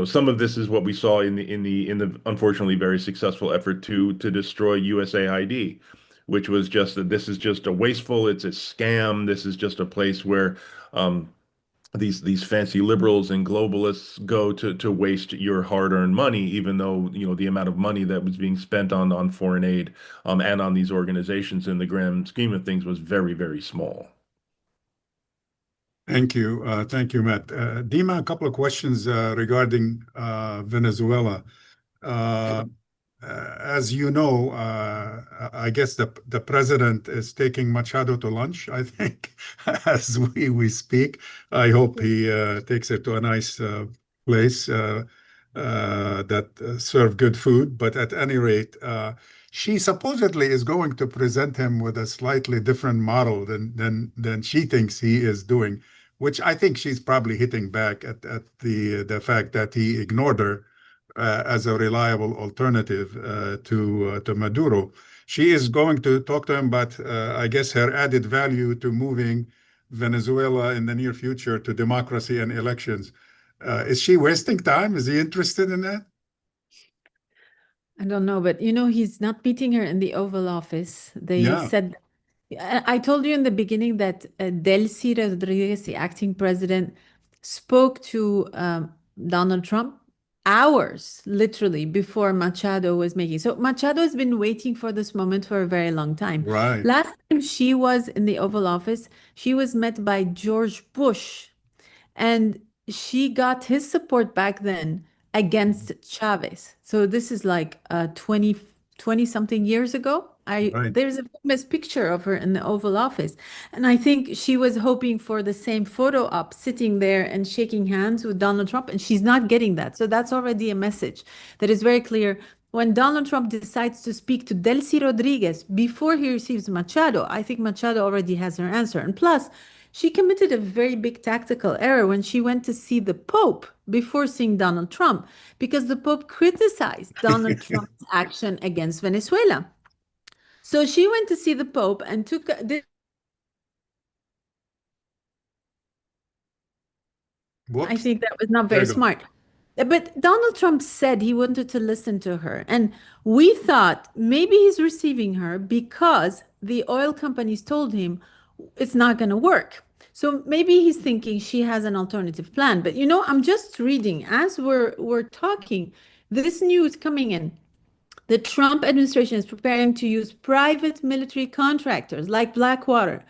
some of this is what we saw in the unfortunately very successful effort to destroy USAID, which was just that this is just a wasteful, it's a scam. This is just a place where um, these fancy liberals and globalists go to waste your hard-earned money, even though the amount of money that was being spent on foreign aid and on these organizations in the grand scheme of things was very, very small.
Thank you. Thank you, Matt. Dima, a couple of questions regarding Venezuela. Uh, as you know, I guess the president is taking Machado to lunch, I think, as we speak. I hope he takes her to a nice place that serve good food. But at any rate, she supposedly is going to present him with a slightly different model than she thinks he is doing, which I think she's probably hitting back at the fact that he ignored her as a reliable alternative to Maduro. She is going to talk to him about, I guess, her added value to moving Venezuela in the near future to democracy and elections. Is she wasting time? Is he interested in that?
I don't know, but he's not meeting her in the Oval Office. They
Yeah,
said, I told you in the beginning that Delcy Rodriguez, the acting president, spoke to Donald Trump hours, literally, before Machado was making. So Machado has been waiting for this moment for a very long time.
right.
Last time she was in the Oval Office, she was met by George Bush, and she got his support back then against Chavez. So this is like 20 something years ago.
Right.
There's a famous picture of her in the Oval Office. And I think she was hoping for the same photo op, sitting there and shaking hands with Donald Trump, and she's not getting that. So that's already a message that is very clear. When Donald Trump decides to speak to Delcy Rodriguez before he receives Machado, I think Machado already has her answer. And plus, she committed a very big tactical error when she went to see the Pope before seeing Donald Trump, because the Pope criticized Donald Trump's action against Venezuela. So she went to see the Pope and I
Whoops.
think that was not
There
very
you go.
smart. But Donald Trump said he wanted to listen to her. And we thought maybe he's receiving her because the oil companies told him it's not going to work. So maybe he's thinking she has an alternative plan. But I'm just reading as we're talking, this news coming in. The Trump administration is preparing to use private military contractors like Blackwater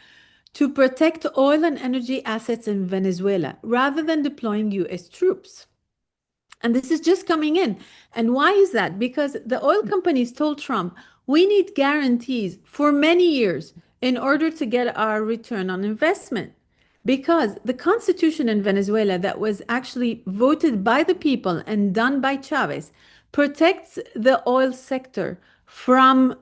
to protect oil and energy assets in Venezuela rather than deploying US troops. And this is just coming in. And why is that? Because the oil companies told Trump, we need guarantees for many years in order to get our return on investment. Because the constitution in Venezuela that was actually voted by the people and done by Chavez protects the oil sector from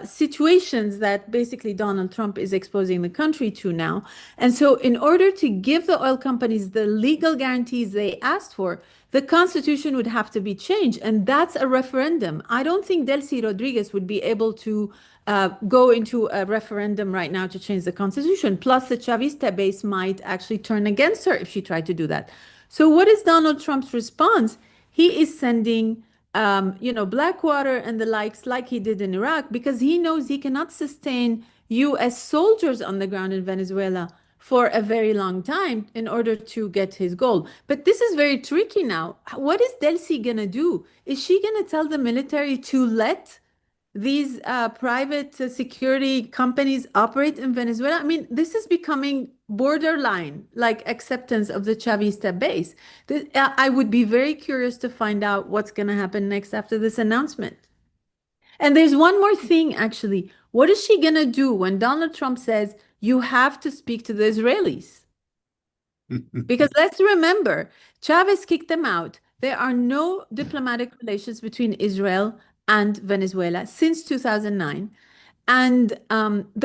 situations that basically Donald Trump is exposing the country to now. And so, in order to give the oil companies the legal guarantees they asked for, the constitution would have to be changed. And that's a referendum. I don't think Delcy Rodriguez would be able to go into a referendum right now to change the constitution. Plus, the Chavista base might actually turn against her if she tried to do that. So, what is Donald Trump's response? He is sending Blackwater and the likes, like he did in Iraq, because he knows he cannot sustain US soldiers on the ground in Venezuela for a very long time in order to get his goal. But this is very tricky now. What is Delcy going to do? Is she going to tell the military to let these private security companies operate in Venezuela? I mean, this is becoming borderline like acceptance of the Chavista base. I would be very curious to find out what's going to happen next after this announcement. And there's one more thing, actually. What is she going to do when Donald Trump says you have to speak to the Israelis? Because let's remember, Chavez kicked them out. There are no diplomatic relations between Israel and Venezuela since 2009. And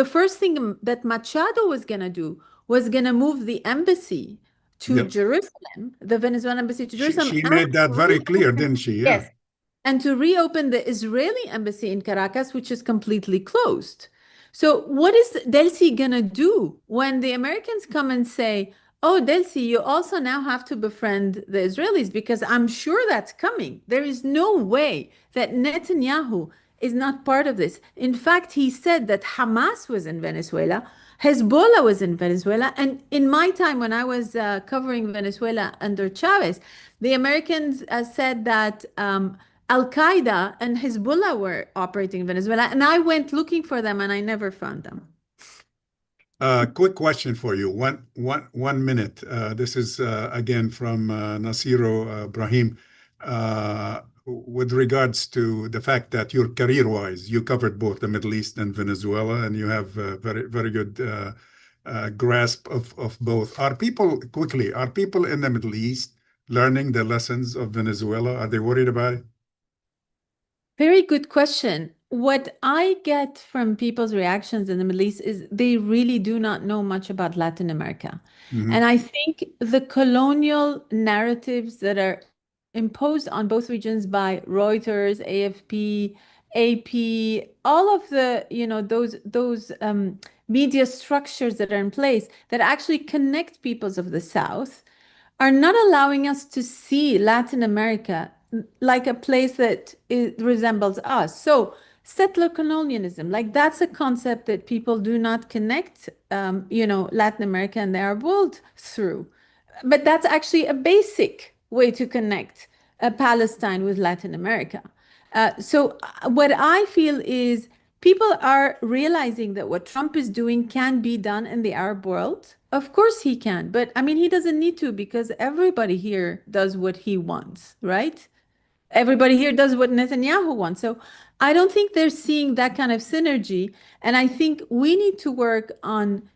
the first thing that Machado was going to do was going to move the embassy to
Yep.
Jerusalem, the Venezuelan embassy to Jerusalem.
She made that very clear, didn't she? Yeah.
Yes. And to reopen the Israeli embassy in Caracas, which is completely closed. So what is Delcy going to do when the Americans come and say, oh, Delcy, you also now have to befriend the Israelis? Because I'm sure that's coming. There is no way that Netanyahu is not part of this. In fact, he said that Hamas was in Venezuela, Hezbollah was in Venezuela. And in my time when I was covering Venezuela under Chavez, the Americans said that Al-Qaeda and Hezbollah were operating in Venezuela, and I went looking for them and I never found them.
Quick question for you. One minute. This is again from Nasiro Ibrahim. With regards to the fact that your career-wise, you covered both the Middle East and Venezuela, and you have very, very good grasp of both. Are people in the Middle East learning the lessons of Venezuela? Are they worried about it?
Very good question. What I get from people's reactions in the Middle East is they really do not know much about Latin America. And I think the colonial narratives that are imposed on both regions by Reuters, AFP, AP, all of the, those media structures that are in place that actually connect peoples of the South are not allowing us to see Latin America like a place that resembles us. So settler colonialism, like that's a concept that people do not connect, Latin America and the Arab world through. But that's actually a basic way to connect Palestine with Latin America. So what I feel is people are realizing that what Trump is doing can be done in the Arab world. Of course he can, but I mean, he doesn't need to because everybody here does what he wants, right? Everybody here does what Netanyahu wants. So I don't think they're seeing that kind of synergy. And I think we need to work on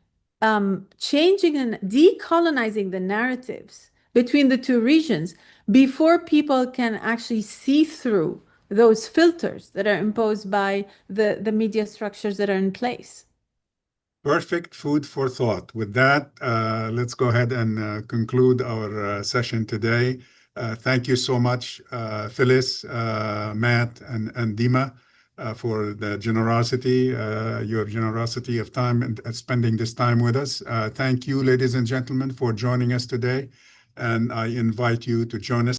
changing and decolonizing the narratives between the two regions before people can actually see through those filters that are imposed by the media structures that are in place.
Perfect food for thought. With that, let's go ahead and conclude our session today. Thank you so much, Phyllis, Matt, and Dima, for the generosity, your generosity of time and spending this time with us. Thank you, ladies and gentlemen, for joining us today. And I invite you to join us